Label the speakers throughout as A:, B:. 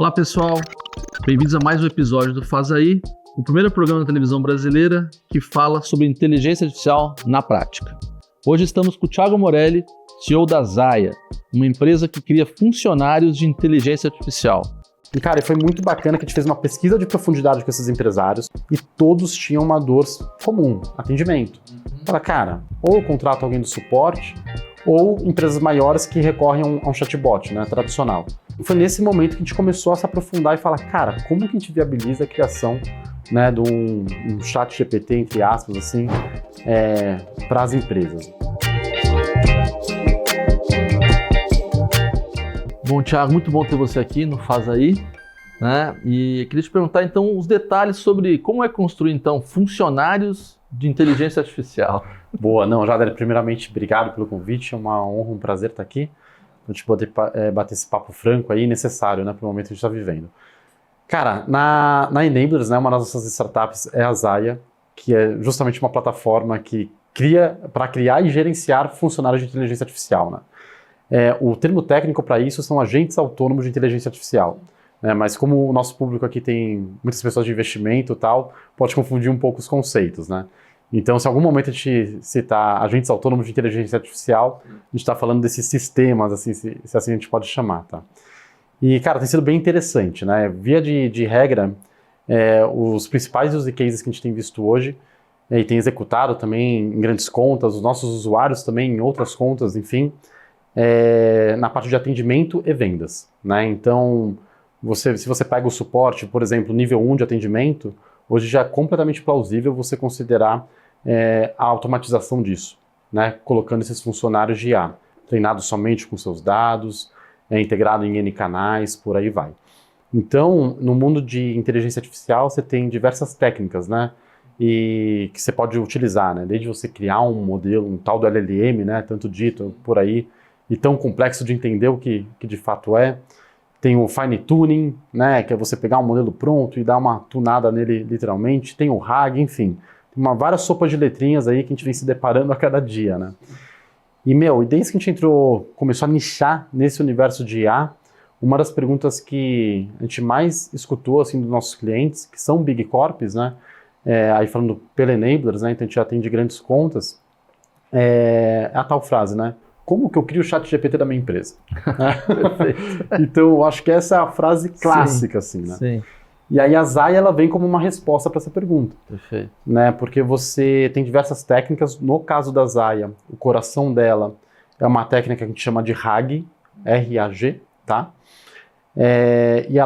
A: Olá pessoal, bem-vindos a mais um episódio do Faz Aí, o primeiro programa da televisão brasileira que fala sobre inteligência artificial na prática. Hoje estamos com o Thiago Morelli, CEO da Zaya, uma empresa que cria funcionários de inteligência artificial.
B: E cara, foi muito bacana que a gente fez uma pesquisa de profundidade com esses empresários e todos tinham uma dor comum, atendimento. Fala, cara, ou eu contrato alguém do suporte, ou empresas maiores que recorrem a um chatbot, né, tradicional. E foi nesse momento que a gente começou a se aprofundar e falar, cara, como que a gente viabiliza a criação, né, de um chat GPT, entre aspas, assim, para as empresas.
A: Bom, Thiago, muito bom ter você aqui no Faz Aí, né? E queria te perguntar, então, os detalhes sobre como é construir, então, funcionários de inteligência artificial.
B: Boa, não, Jader, primeiramente, obrigado pelo convite, é uma honra, um prazer estar aqui, a gente poder bater esse papo franco aí, necessário, né, para o momento que a gente está vivendo. Cara, na Enablers, né, uma das nossas startups é a Zaya, que é justamente uma plataforma que cria para criar e gerenciar funcionários de inteligência artificial, né? O termo técnico para isso são agentes autônomos de inteligência artificial, né? Mas como o nosso público aqui tem muitas pessoas de investimento e tal, pode confundir um pouco os conceitos, né? Então, se em algum momento a gente citar agentes autônomos de inteligência artificial, a gente está falando desses sistemas, assim, se assim a gente pode chamar, tá? E, cara, tem sido bem interessante, né? Via de regra, os principais use cases que a gente tem visto hoje, e tem executado também em grandes contas, os nossos usuários também em outras contas, enfim, na parte de atendimento e vendas, né? Então, se você pega o suporte, por exemplo, nível 1 de atendimento, hoje já é completamente plausível você considerar a automatização disso, né? Colocando esses funcionários de IA, treinados somente com seus dados, integrado em N canais, por aí vai. Então, no mundo de inteligência artificial, você tem diversas técnicas, né? E que você pode utilizar, né? Desde você criar um modelo, um tal do LLM, né? Tanto dito por aí, e tão complexo de entender o que de fato é. Tem o fine tuning, né? Que é você pegar um modelo pronto e dar uma tunada nele literalmente. Tem o RAG, enfim. Tem várias sopas de letrinhas aí que a gente vem se deparando a cada dia, né? E, desde que a gente começou a nichar nesse universo de IA, uma das perguntas que a gente mais escutou, assim, dos nossos clientes, que são Big Corps, né? Aí falando pela Enablers, né? Então a gente já atende grandes contas, é a tal frase, né? Como que eu crio o chat GPT da minha empresa? Então, eu acho que essa é a frase clássica, sim, assim, né?
A: Sim.
B: E aí a Zaya, ela vem como uma resposta para essa pergunta.
A: Perfeito.
B: Né? Porque você tem diversas técnicas. No caso da Zaya, o coração dela é uma técnica que a gente chama de RAG, R-A-G, tá? E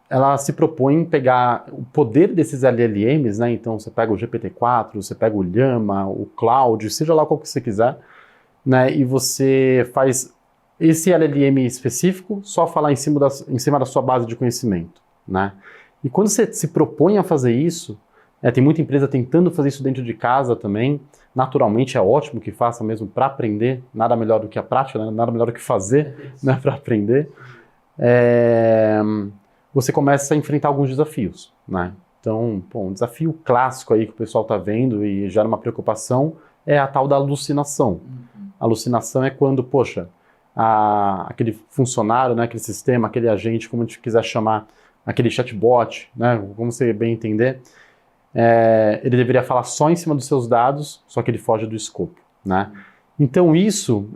B: ela se propõe em pegar o poder desses LLMs, né? Então, você pega o GPT-4, você pega o Llama, o Cloud, seja lá qual que você quiser, né? E você faz esse LLM específico só falar em cima da sua base de conhecimento, né? E quando você se propõe a fazer isso, tem muita empresa tentando fazer isso dentro de casa também, naturalmente é ótimo que faça mesmo para aprender, nada melhor do que a prática, né? Nada melhor do que fazer, né, para aprender, você começa a enfrentar alguns desafios, né? Então, um desafio clássico aí que o pessoal está vendo e gera uma preocupação é a tal da alucinação. A alucinação é quando, poxa, aquele funcionário, né, aquele sistema, aquele agente, como a gente quiser chamar, aquele chatbot, né, como você bem entender, ele deveria falar só em cima dos seus dados, só que ele foge do escopo, né? Então isso,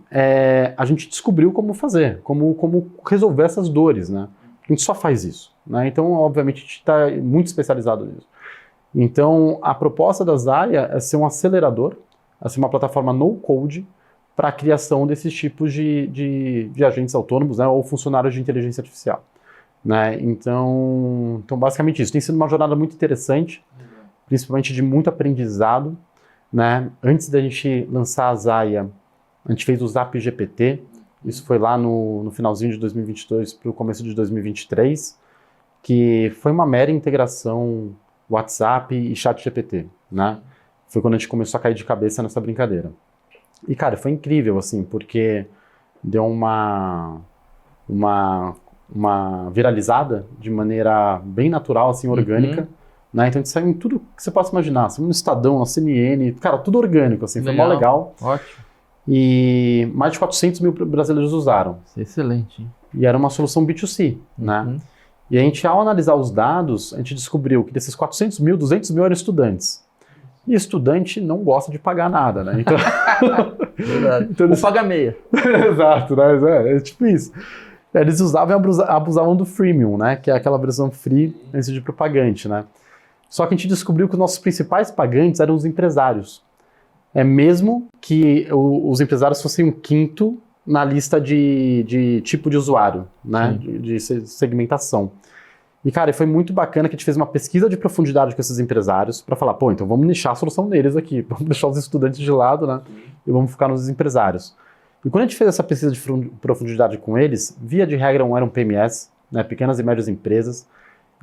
B: a gente descobriu como fazer, como resolver essas dores, né? A gente só faz isso, né? Então, obviamente, a gente está muito especializado nisso. Então, a proposta da Zaya é ser um acelerador, é ser uma plataforma no-code para a criação desses tipos de agentes autônomos, né, ou funcionários de inteligência artificial. Né? Então, basicamente isso. Tem sido uma jornada muito interessante, principalmente de muito aprendizado. Né? Antes da gente lançar a Zaya, a gente fez o Zap GPT. Isso foi lá no finalzinho de 2022 para o começo de 2023, que foi uma mera integração WhatsApp e Chat GPT. Né? Foi quando a gente começou a cair de cabeça nessa brincadeira. E, cara, foi incrível, assim, porque deu uma viralizada de maneira bem natural, assim, orgânica, né? Então a gente saiu em tudo que você possa imaginar, saiu no Estadão, na CNN, cara, tudo orgânico, assim, foi mó legal.
A: Ótimo.
B: E mais de 400 mil brasileiros usaram.
A: Isso é excelente, hein?
B: E era uma solução B2C, né? E a gente, ao analisar os dados, a gente descobriu que desses 400 mil, 200 mil eram estudantes. E estudante não gosta de pagar nada, né? Então,
A: Verdade.
B: Então,
A: Ou paga meia.
B: Exato, né? É tipo isso. Eles usavam e abusavam do freemium, né? Que é aquela versão free antes de propagante, né? Só que a gente descobriu que os nossos principais pagantes eram os empresários. É mesmo que os empresários fossem um quinto na lista de tipo de usuário, né? De segmentação. E, cara, foi muito bacana que a gente fez uma pesquisa de profundidade com esses empresários para falar, pô, então vamos nichar a solução deles aqui, vamos deixar os estudantes de lado, né? E vamos focar nos empresários. E quando a gente fez essa pesquisa de profundidade com eles, via de regra eram PMS, né? Pequenas e médias empresas,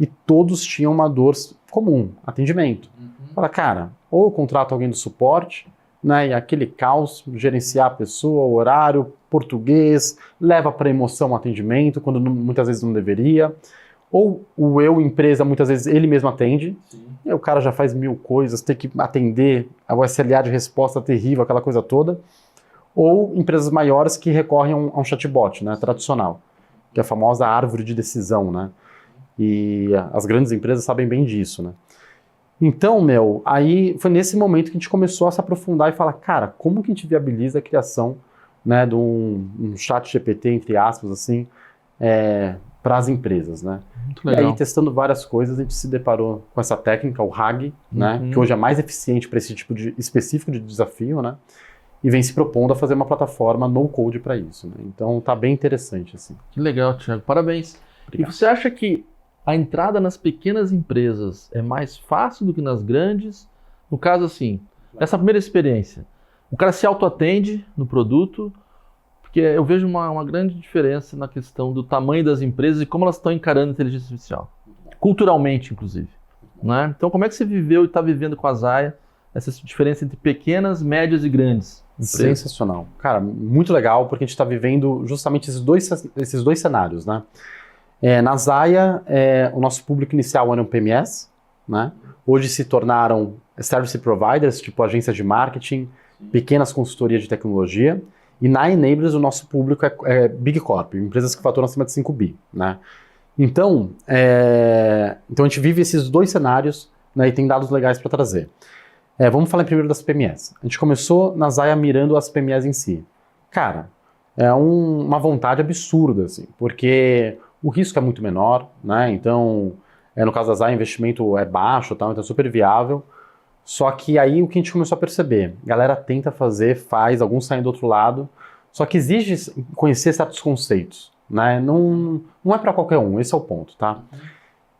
B: e todos tinham uma dor comum, atendimento. Fala, cara, ou eu contrato alguém do suporte, né? E aquele caos, gerenciar a pessoa, o horário, português, leva para emoção o atendimento, quando muitas vezes não deveria. Ou o eu, empresa, muitas vezes ele mesmo atende, e o cara já faz 1000 coisas, tem que atender, o SLA de resposta terrível, aquela coisa toda. Ou empresas maiores que recorrem a um chatbot, né, tradicional, que é a famosa árvore de decisão, né? E as grandes empresas sabem bem disso, né? Então, aí foi nesse momento que a gente começou a se aprofundar e falar, cara, como que a gente viabiliza a criação, né, de um chat GPT, entre aspas, assim, para as empresas, né?
A: Muito legal.
B: E aí, testando várias coisas, a gente se deparou com essa técnica, o RAG, né, que hoje é mais eficiente para esse tipo específico de desafio, né? E vem se propondo a fazer uma plataforma no-code para isso, né? Então, tá bem interessante, assim.
A: Que legal, Thiago. Parabéns.
B: Obrigado.
A: E você acha que a entrada nas pequenas empresas é mais fácil do que nas grandes? No caso, assim, essa primeira experiência, o cara se autoatende no produto, porque eu vejo uma grande diferença na questão do tamanho das empresas e como elas estão encarando a inteligência artificial. Culturalmente, inclusive. Né? Então, como é que você viveu e está vivendo com a Zaya essa diferença entre pequenas, médias e grandes empresas?
B: Sensacional. Cara, muito legal, porque a gente está vivendo justamente esses dois cenários, né? Na Zaya, o nosso público inicial era um PMS, né? Hoje se tornaram service providers, tipo agências de marketing, pequenas consultorias de tecnologia. E na Enablers o nosso público é Big Corp, empresas que faturam acima de 5 bi, né? Então a gente vive esses dois cenários, né, e tem dados legais para trazer. Vamos falar primeiro das PMS. A gente começou na Zaya mirando as PMS em si. Cara, é uma vontade absurda, assim, porque o risco é muito menor, né? Então, no caso da Zaya, o investimento é baixo, tal, então é super viável. Só que aí o que a gente começou a perceber, a galera tenta fazer, faz, alguns saem do outro lado, só que exige conhecer certos conceitos, né? Não é para qualquer um, esse é o ponto, tá?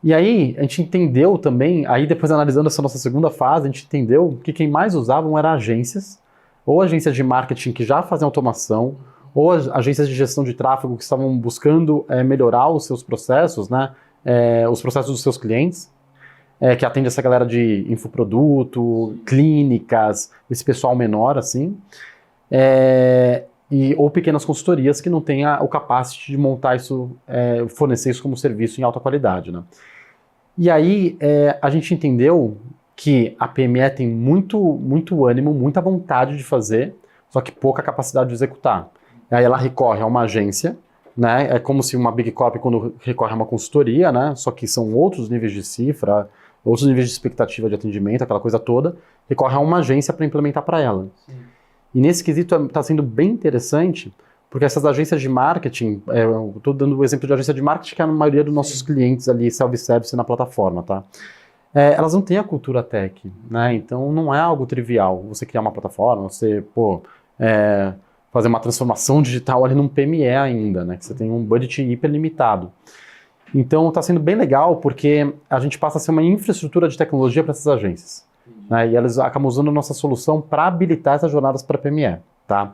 B: E aí a gente entendeu também, aí depois analisando essa nossa segunda fase, a gente entendeu que quem mais usavam eram agências, ou agências de marketing que já fazem automação, ou agências de gestão de tráfego que estavam buscando melhorar os seus processos, né? Os processos dos seus clientes, que atende essa galera de infoproduto, clínicas, esse pessoal menor, assim, ou pequenas consultorias que não têm o capacity de montar isso, fornecer isso como serviço em alta qualidade, né? E aí a gente entendeu que a PME tem muito ânimo, muita vontade de fazer, só que pouca capacidade de executar. Aí ela recorre a uma agência, né? É como se uma Big Corp quando recorre a uma consultoria, né? Só que são outros níveis de cifra, outros níveis de expectativa de atendimento, aquela coisa toda, recorre a uma agência para implementar para ela. Sim. E nesse quesito está sendo bem interessante, porque essas agências de marketing, eu estou dando o exemplo de agência de marketing, que é a maioria dos nossos clientes ali, self-service na plataforma, tá? Elas não têm a cultura tech, né? Então não é algo trivial você criar uma plataforma, você, fazer uma transformação digital ali num PME ainda, né? Que você tem um budget hiper limitado. Então está sendo bem legal porque a gente passa a ser uma infraestrutura de tecnologia para essas agências, né? E elas acabam usando a nossa solução para habilitar essas jornadas para PME, tá?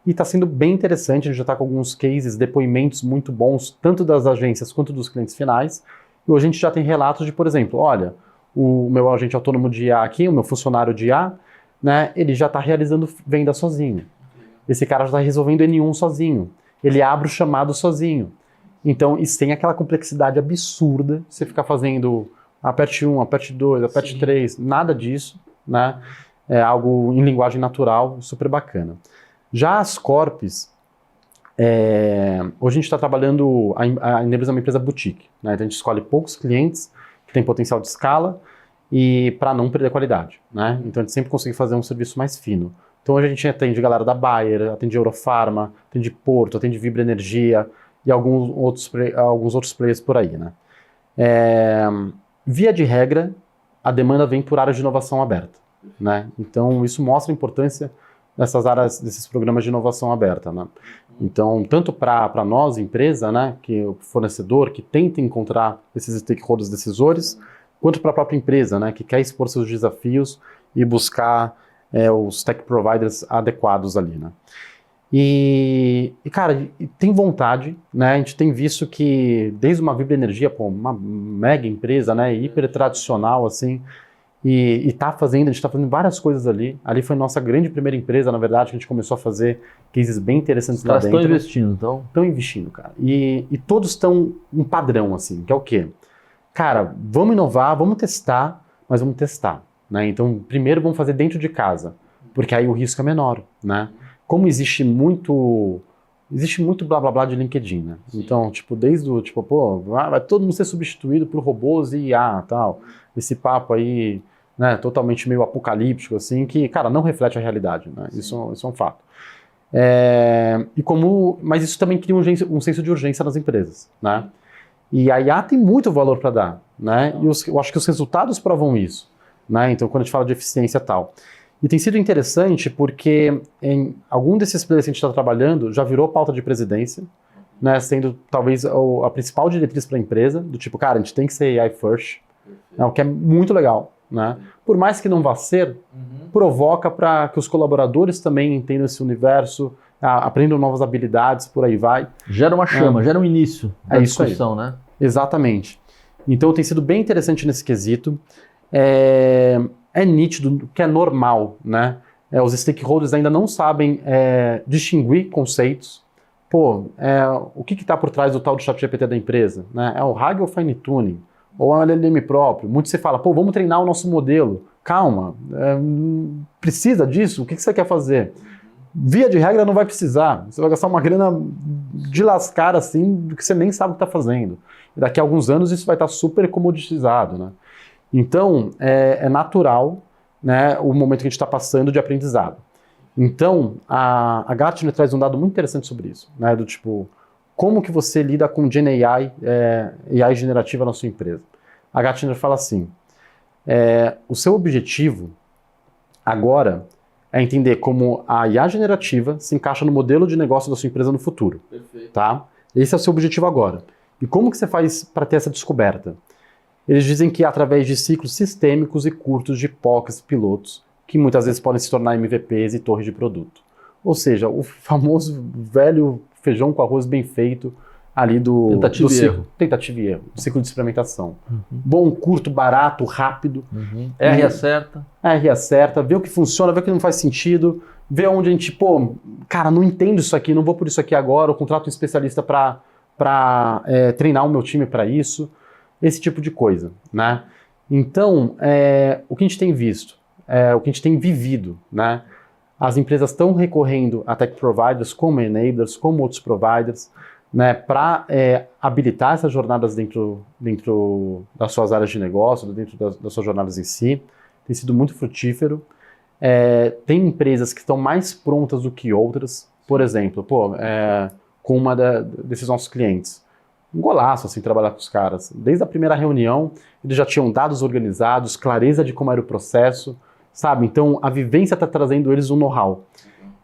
B: E está sendo bem interessante, a gente já está com alguns cases, depoimentos muito bons, tanto das agências quanto dos clientes finais. E hoje a gente já tem relatos de, por exemplo, olha, o meu agente autônomo de IA aqui, o meu funcionário de IA, né, ele já está realizando venda sozinho. Esse cara já está resolvendo N1 sozinho. Ele abre o chamado sozinho. Então, isso tem aquela complexidade absurda, você ficar fazendo aperte 1, aperte 2, aperte 3, nada disso, né? É algo em linguagem natural, super bacana. Já as corps, Hoje a gente está trabalhando, a Enablers é uma empresa boutique, né? Então a gente escolhe poucos clientes que têm potencial de escala e para não perder qualidade, né? Então a gente sempre consegue fazer um serviço mais fino. Então hoje a gente atende galera da Bayer, atende Eurofarma, atende Porto, atende Vibra Energia e alguns outros players por aí, né? Via de regra, a demanda vem por áreas de inovação aberta, né? Então isso mostra a importância dessas áreas, desses programas de inovação aberta, né? Então, tanto para nós, empresa, né, que o fornecedor, que tenta encontrar esses stakeholders decisores, quanto para a própria empresa, né, que quer expor seus desafios e buscar os tech providers adequados ali, né? E cara, tem vontade, né? A gente tem visto que desde uma Vibra Energia, pô, uma mega empresa, né, hiper tradicional, assim, e tá fazendo, a gente está fazendo várias coisas ali. Ali foi nossa grande primeira empresa, na verdade, que a gente começou a fazer cases bem interessantes lá dentro.
A: Estão investindo, então?
B: Estão investindo, cara. E todos estão um padrão, assim, que é o quê? Cara, vamos inovar, vamos testar, mas vamos testar, né? Então, primeiro vamos fazer dentro de casa, porque aí o risco é menor, né? Como existe muito blá blá blá de LinkedIn, né? Sim. Então, tipo, desde o, tipo, pô, vai todo mundo ser substituído por robôs e IA, tal. Esse papo aí, né, totalmente meio apocalíptico, assim, que, cara, não reflete a realidade, né? Isso é um fato. Mas isso também cria um senso de urgência nas empresas, né? E a IA tem muito valor para dar, né? E eu acho que os resultados provam isso, né? Então, quando a gente fala de eficiência e tal. E tem sido interessante porque em algum desses players que a gente está trabalhando já virou pauta de presidência, né? Sendo talvez a principal diretriz para a empresa, do tipo, cara, a gente tem que ser AI first, né? O que é muito legal, né? Por mais que não vá ser, provoca para que os colaboradores também entendam esse universo, aprendam novas habilidades, por aí vai.
A: Gera uma chama, gera um início da discussão, né?
B: Exatamente. Então tem sido bem interessante nesse quesito. É nítido que é normal, né? Os stakeholders ainda não sabem distinguir conceitos. Pô, o que está por trás do tal do ChatGPT da empresa? Né? É o RAG ou Fine Tuning? Ou é um LLM próprio? Muito se fala, pô, vamos treinar o nosso modelo. Calma, precisa disso? O que você quer fazer? Via de regra não vai precisar. Você vai gastar uma grana de lascar assim, do que você nem sabe o que está fazendo. E daqui a alguns anos isso vai estar super comoditizado, né? Então, é natural, né, o momento que a gente está passando de aprendizado. Então, a Gartner traz um dado muito interessante sobre isso, né, do tipo, como que você lida com Gen AI, AI generativa na sua empresa. A Gartner fala assim, o seu objetivo agora é entender como a IA generativa se encaixa no modelo de negócio da sua empresa no futuro. Perfeito. Tá? Esse é o seu objetivo agora. E como que você faz para ter essa descoberta? Eles dizem que é através de ciclos sistêmicos e curtos de POCs pilotos, que muitas vezes podem se tornar MVPs e torres de produto. Ou seja, o famoso velho feijão com arroz bem feito ali do ciclo. Tentativa e erro, do ciclo de experimentação. Bom, curto, barato, rápido.
A: R acerta.
B: R acerta, vê o que funciona, vê o que não faz sentido, vê onde a gente, pô, cara, não entendo isso aqui, não vou por isso aqui agora, eu contrato um especialista para treinar o meu time para isso. Esse tipo de coisa, né? Então, o que a gente tem visto, o que a gente tem vivido, né? As empresas estão recorrendo a tech providers como enablers, como outros providers, né? Para habilitar essas jornadas dentro das suas áreas de negócio, dentro das suas jornadas em si. Tem sido muito frutífero. Tem empresas que estão mais prontas do que outras. Por exemplo, com uma desses nossos clientes. Um golaço, assim, trabalhar com os caras. Desde a primeira reunião, eles já tinham dados organizados, clareza de como era o processo, sabe? Então, a vivência está trazendo eles um know-how.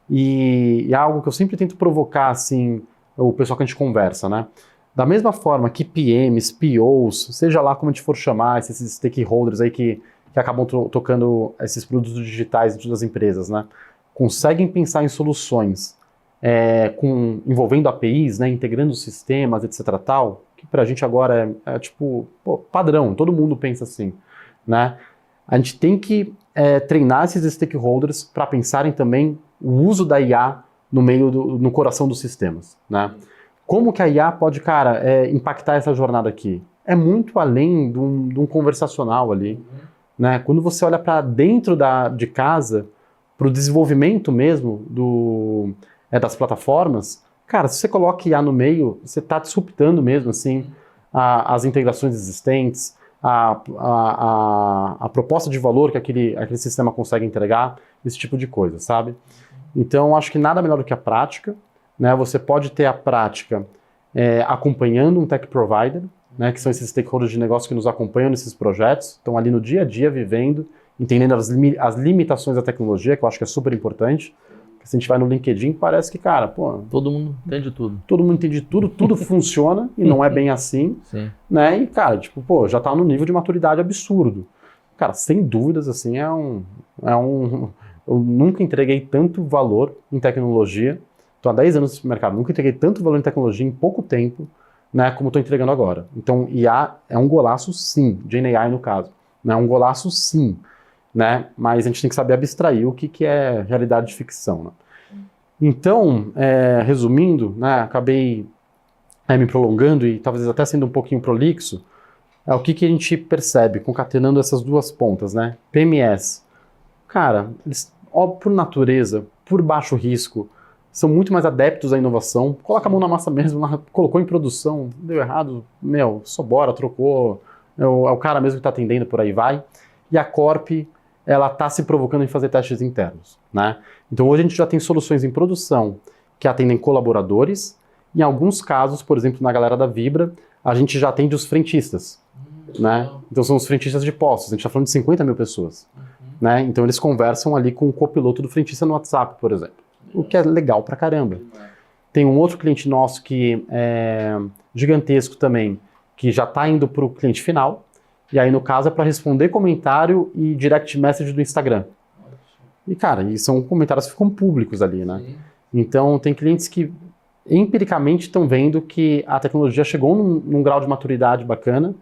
B: E é algo que eu sempre tento provocar, assim, o pessoal que a gente conversa, né? Da mesma forma que PMs, POs, seja lá como a gente for chamar, esses stakeholders aí que acabam tocando esses produtos digitais dentro das empresas, né? Conseguem pensar em soluções envolvendo APIs, né, integrando sistemas, etc. tal, que pra gente agora é tipo, padrão, todo mundo pensa assim, né? A gente tem que treinar esses stakeholders para pensarem também o uso da IA no coração dos sistemas, né? Como que a IA pode, cara, impactar essa jornada aqui? É muito além de um conversacional ali, né? Quando você olha para dentro de casa, para o desenvolvimento mesmo das plataformas, Cara, se você coloca IA no meio, você está disruptando mesmo, assim, as integrações existentes, a proposta de valor que aquele sistema consegue entregar, esse tipo de coisa, sabe? Então, acho que nada melhor do que a prática, né? Você pode ter a prática acompanhando um tech provider, né, que são esses stakeholders de negócio que nos acompanham nesses projetos, estão ali no dia a dia vivendo, entendendo as limitações da tecnologia, que eu acho que é super importante. Porque se a gente vai no LinkedIn, parece que, cara, pô...
A: Todo mundo entende tudo.
B: Todo mundo entende tudo, tudo funciona, e não é bem assim.
A: Sim.
B: Né? E, cara, tipo, pô, já tá num nível de maturidade absurdo. Cara, sem dúvidas, assim, eu nunca entreguei tanto valor em tecnologia. Tô há 10 anos nesse mercado, nunca entreguei tanto valor em tecnologia em pouco tempo, né, como estou entregando agora. Então, IA é um golaço, sim. GenAI, no caso. É um golaço, sim. Né? Mas a gente tem que saber abstrair o que é realidade de ficção. Né? Então, resumindo, né, acabei me prolongando e talvez até sendo um pouquinho prolixo, o que a gente percebe concatenando essas duas pontas, né? PMS. Cara, eles, por natureza, por baixo risco, são muito mais adeptos à inovação, coloca a mão na massa mesmo, colocou em produção, deu errado, só bora, trocou, é o cara mesmo que está atendendo, por aí vai. E a Corp, ela está se provocando em fazer testes internos, né? Então hoje a gente já tem soluções em produção que atendem colaboradores, em alguns casos, por exemplo, na galera da Vibra, a gente já atende os frentistas, né? Então são os frentistas de postos, a gente está falando de 50 mil pessoas, né? Então eles conversam ali com o copiloto do frentista no WhatsApp, por exemplo. O que é legal pra caramba. Tem um outro cliente nosso que é gigantesco também, que já está indo para o cliente final, e aí no caso é para responder comentário e direct message do Instagram. E cara, e são comentários que ficam públicos ali, né? Sim. Então tem clientes que empiricamente estão vendo que a tecnologia chegou num grau de maturidade bacana,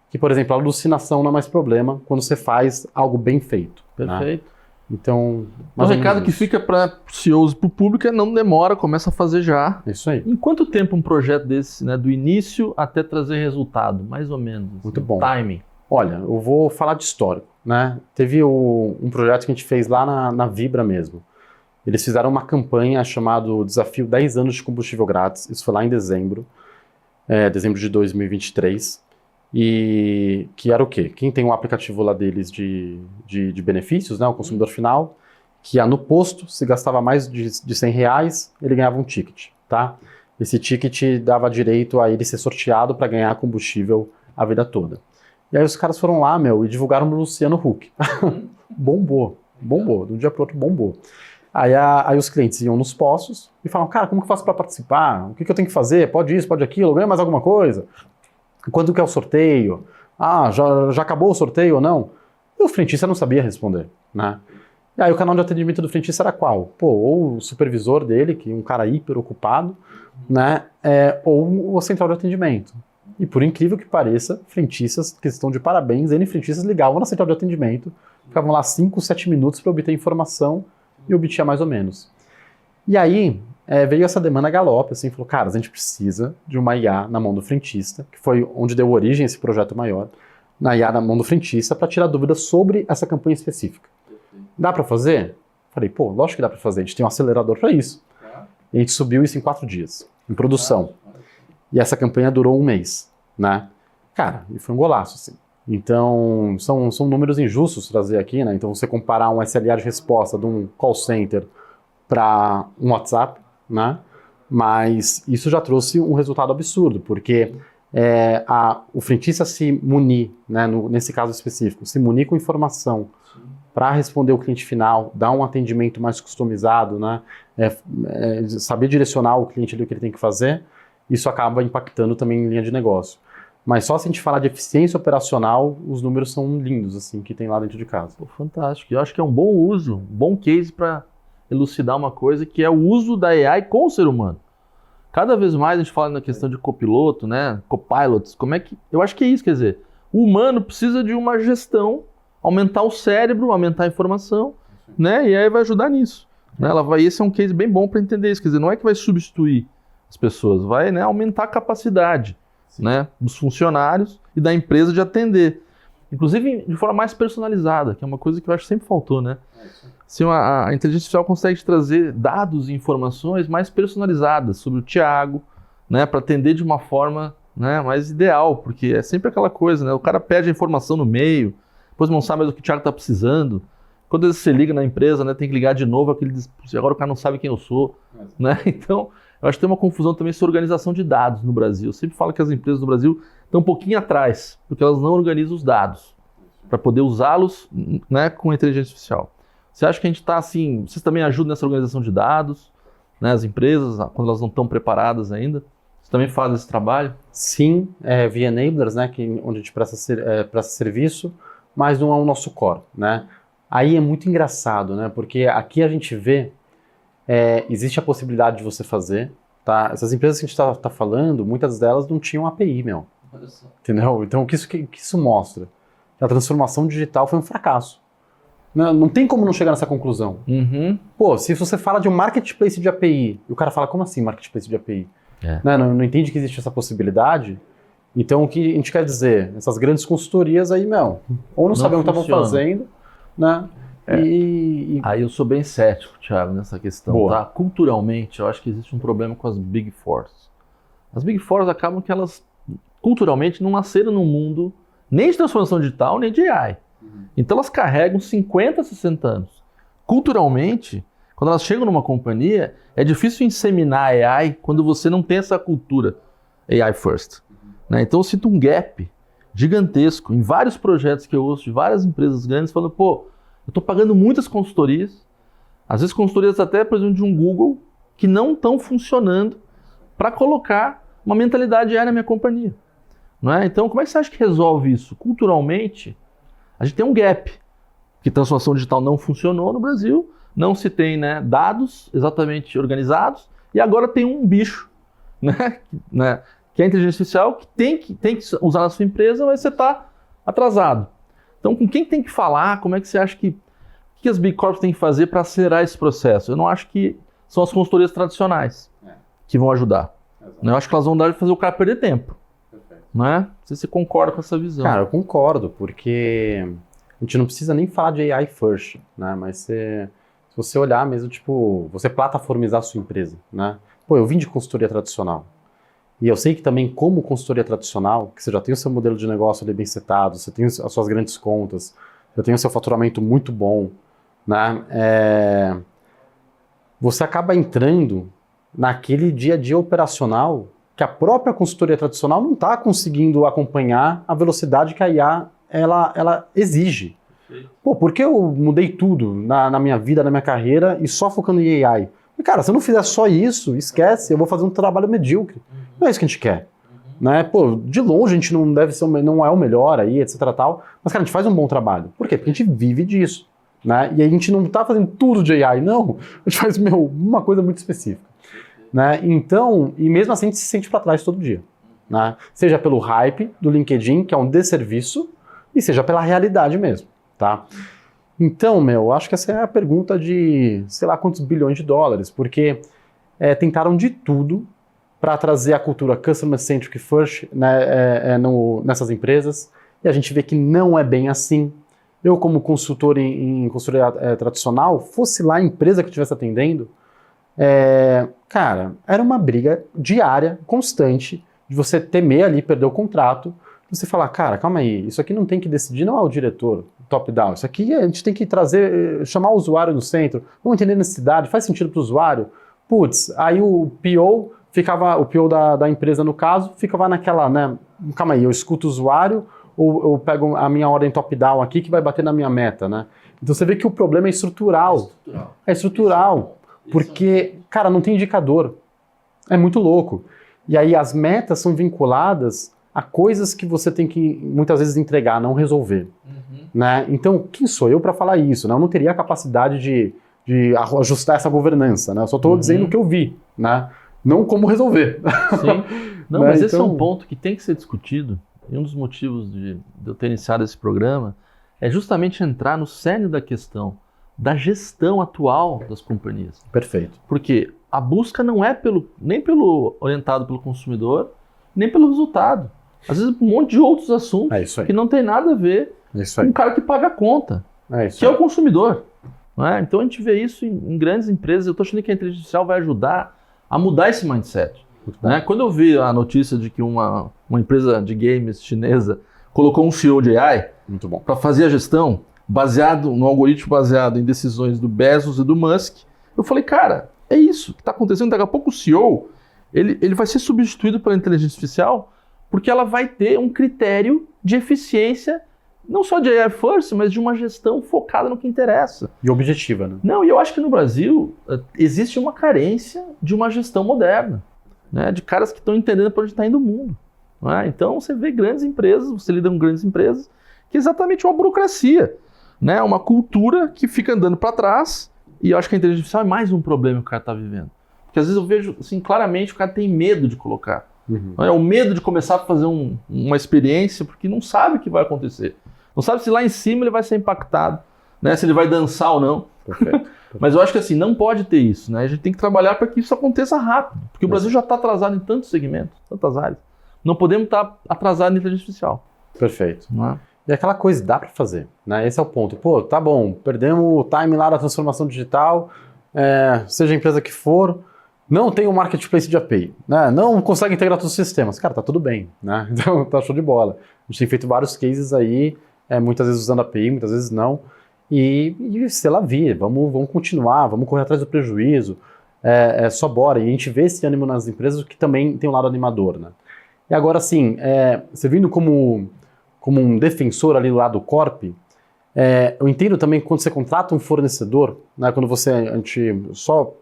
B: que por exemplo a alucinação não é mais problema quando você faz algo bem feito.
A: Perfeito.
B: Né? Então,
A: o recado que fica para CEOs e para o público é não demora, começa a fazer já.
B: Isso aí.
A: Em quanto tempo um projeto desse, né, do início até trazer resultado, mais ou menos?
B: Muito bom.
A: Timing.
B: Olha, eu vou falar de histórico, né? Teve um projeto que a gente fez lá na Vibra mesmo. Eles fizeram uma campanha chamada Desafio 10 anos de combustível grátis. Isso foi lá em dezembro de 2023. E que era o quê? Quem tem um aplicativo lá deles de benefícios, né, o consumidor final, que no posto, se gastava mais de R$100, ele ganhava um ticket, tá? Esse ticket dava direito a ele ser sorteado para ganhar combustível a vida toda. E aí os caras foram lá, e divulgaram no Luciano Huck. Bombou, de um dia para o outro bombou. Aí os clientes iam nos postos e falavam, cara, como que eu faço para participar? O que eu tenho que fazer? Pode isso, pode aquilo, ganha mais alguma coisa? Quando que é o sorteio? Já acabou o sorteio ou não? E o frentista não sabia responder, né? E aí o canal de atendimento do frentista era qual? Ou o supervisor dele, que é um cara hiper ocupado, né? Ou a central de atendimento. E por incrível que pareça, frentistas que estão de parabéns, frentistas ligavam na central de atendimento, ficavam lá 5, 7 minutos para obter informação e obtinha mais ou menos. E aí veio essa demanda galope, assim, falou, cara, a gente precisa de uma IA na mão do frentista, que foi onde deu origem a esse projeto maior, na IA na mão do frentista, para tirar dúvidas sobre essa campanha específica. Dá para fazer? Falei, pô, lógico que dá para fazer, a gente tem um acelerador para isso. E a gente subiu isso em 4 dias, em produção. E essa campanha durou 1 mês, né? Cara, e foi um golaço, assim. Então, são números injustos trazer aqui, né? Então, você comparar um SLA de resposta de um call center para um WhatsApp, né? Mas isso já trouxe um resultado absurdo, porque o frentista se munir, né, nesse caso específico, se munir com informação para responder o cliente final, dar um atendimento mais customizado, né, saber direcionar o cliente ali o que ele tem que fazer, isso acaba impactando também em linha de negócio. Mas só se a gente falar de eficiência operacional, os números são lindos, assim, que tem lá dentro de casa.
A: Pô, fantástico. Eu acho que é um bom uso, um bom case para elucidar uma coisa, que é o uso da AI com o ser humano. Cada vez mais a gente fala na questão de copiloto, né, copilots, eu acho que é isso, quer dizer, o humano precisa de uma gestão, aumentar o cérebro, aumentar a informação, né, e aí vai ajudar nisso. Né, esse é um case bem bom para entender isso, quer dizer, não é que vai substituir as pessoas, vai, né, aumentar a capacidade, né, dos funcionários e da empresa de atender. Inclusive de forma mais personalizada, que é uma coisa que eu acho que sempre faltou, né? assim, a inteligência artificial consegue te trazer dados e informações mais personalizadas sobre o Thiago, né, para atender de uma forma, né, mais ideal, porque é sempre aquela coisa, né, o cara pede a informação no meio, depois não sabe mais o que o Thiago está precisando. Quando você liga na empresa, né, tem que ligar de novo, aquele diz, agora o cara não sabe quem eu sou, né? Então, eu acho que tem uma confusão também sobre organização de dados no Brasil. Eu sempre falo que as empresas no Brasil estão um pouquinho atrás, porque elas não organizam os dados para poder usá-los, né, com inteligência artificial. Você acha que a gente está assim, vocês também ajudam nessa organização de dados, né, as empresas, quando elas não estão preparadas ainda? Você também faz esse trabalho?
B: Sim, via enablers, né, onde a gente presta serviço, mas não é o nosso core, né? Aí é muito engraçado, né, porque aqui a gente vê, existe a possibilidade de você fazer, tá? Essas empresas que a gente tá falando, muitas delas não tinham API, meu. Entendeu? Então o que isso mostra? A transformação digital foi um fracasso. Não tem como não chegar nessa conclusão.
A: Uhum.
B: Pô, se você fala de um marketplace de API, e o cara fala, como assim marketplace de API? Né? Não entende que existe essa possibilidade? Então o que a gente quer dizer? Essas grandes consultorias aí, meu, ou não sabiam o que estavam fazendo, né?
A: Aí eu sou bem cético, Thiago, nessa questão. Tá? Culturalmente, eu acho que existe um problema com as Big Fours. As Big Fours acabam que elas, culturalmente, não nasceram num mundo nem de transformação digital, nem de AI. Então elas carregam 50, 60 anos. Culturalmente, quando elas chegam numa companhia, é difícil inseminar AI quando você não tem essa cultura AI first. Né? Então eu sinto um gap gigantesco em vários projetos que eu ouço de várias empresas grandes falando, pô, eu estou pagando muitas consultorias, às vezes consultorias até, por exemplo, de um Google, que não estão funcionando para colocar uma mentalidade AI na minha companhia. Não é? Então, como é que você acha que resolve isso? Culturalmente, a gente tem um gap, que transformação digital não funcionou no Brasil, não se tem, né, dados exatamente organizados, e agora tem um bicho, né, que é a inteligência artificial, que tem que usar na sua empresa, mas você está atrasado. Então, com quem tem que falar? Como é que você acha que as Big Corps têm que fazer para acelerar esse processo? Eu não acho que são as consultorias tradicionais que vão ajudar. Eu acho que elas vão dar de fazer o cara perder tempo. Né? Não sei se você concorda com essa visão.
B: Cara, eu concordo, porque a gente não precisa nem falar de AI first, né? Mas se você olhar mesmo, tipo, você plataformizar a sua empresa, né? Pô, eu vim de consultoria tradicional. E eu sei que também, como consultoria tradicional, que você já tem o seu modelo de negócio ali bem setado, você tem as suas grandes contas, você tem o seu faturamento muito bom, né? Você acaba entrando naquele dia a dia operacional que a própria consultoria tradicional não está conseguindo acompanhar a velocidade que a IA ela exige. Pô, por que eu mudei tudo na minha vida, na minha carreira e só focando em AI? E, cara, se eu não fizer só isso, esquece, eu vou fazer um trabalho medíocre. Não é isso que a gente quer. Né? Pô, de longe a gente não deve ser, não é o melhor aí, etc. Tal, mas, cara, a gente faz um bom trabalho. Por quê? Porque a gente vive disso. Né? E a gente não está fazendo tudo de AI, não. A gente faz, uma coisa muito específica. Né? Então, e mesmo assim a gente se sente para trás todo dia. Né? Seja pelo hype do LinkedIn, que é um desserviço, e seja pela realidade mesmo. Tá? Então, eu acho que essa é a pergunta de, sei lá quantos bilhões de dólares, porque tentaram de tudo para trazer a cultura customer-centric first, né, nessas empresas, e a gente vê que não é bem assim. Eu, como consultor em consultoria tradicional, fosse lá a empresa que estivesse atendendo, cara, era uma briga diária, constante, de você temer ali, perder o contrato, de você falar, cara, calma aí, isso aqui não tem que decidir, não é o diretor, top-down, isso aqui a gente tem que chamar o usuário no centro, vamos entender a necessidade, faz sentido para o usuário. Putz, aí o PO da empresa, no caso, ficava naquela, né, calma aí, eu escuto o usuário, ou eu pego a minha ordem top-down aqui que vai bater na minha meta, né? Então você vê que o problema é estrutural. É estrutural. Porque, cara, não tem indicador. É muito louco. E aí as metas são vinculadas a coisas que você tem que, muitas vezes, entregar, não resolver. Né? Então, quem sou eu para falar isso? Né? Eu não teria a capacidade de ajustar essa governança. Né? Eu só estou dizendo o que eu vi. Né? Não como resolver.
A: Sim. Não, né? Mas esse é um ponto que tem que ser discutido. E um dos motivos de eu ter iniciado esse programa é justamente entrar no cerne da questão da gestão atual das companhias.
B: Perfeito.
A: Porque a busca não é nem orientado pelo consumidor, nem pelo resultado. Às vezes um monte de outros assuntos que não tem nada a ver com o cara que paga a conta, que é o consumidor. Não é? Então a gente vê isso em grandes empresas. Eu estou achando que a inteligência artificial vai ajudar a mudar esse mindset. Né? Quando eu vi a notícia de que uma empresa de games chinesa colocou um CEO de AI para fazer a gestão, baseado no algoritmo baseado em decisões do Bezos e do Musk, eu falei, cara, é isso que está acontecendo. Daqui a pouco o CEO ele vai ser substituído pela inteligência artificial porque ela vai ter um critério de eficiência, não só de AI first, mas de uma gestão focada no que interessa.
B: E objetiva, né?
A: Não, e eu acho que no Brasil existe uma carência de uma gestão moderna, né? De caras que estão entendendo para onde está indo o mundo. Não é? Então você vê grandes empresas, você lida com grandes empresas, que é exatamente uma burocracia, né? Uma cultura que fica andando para trás, e eu acho que a inteligência artificial é mais um problema que o cara está vivendo. Porque às vezes eu vejo, assim, claramente o cara tem medo de colocar. É o medo de começar a fazer uma experiência, porque não sabe o que vai acontecer. Não sabe se lá em cima ele vai ser impactado, né? Se ele vai dançar ou não.
B: Perfeito.
A: Mas eu acho que assim, não pode ter isso, né? A gente tem que trabalhar para que isso aconteça rápido. Porque o Brasil já está atrasado em tantos segmentos, tantas áreas. Não podemos estar atrasados em inteligência artificial.
B: Perfeito.
A: Não é?
B: E aquela coisa, dá para fazer, né? Esse é o ponto. Pô, tá bom, perdemos o time lá da transformação digital, seja a empresa que for, não tem um marketplace de API, né? Não consegue integrar todos os sistemas. Cara, tá tudo bem, né? Então tá show de bola. A gente tem feito vários cases aí, muitas vezes usando API, muitas vezes não, e sei lá, vamos continuar, vamos correr atrás do prejuízo, só bora. E a gente vê esse ânimo nas empresas que também tem um lado animador, né? E agora, assim, você vindo como um defensor ali do lado do Corp, eu entendo também que quando você contrata um fornecedor, né, quando só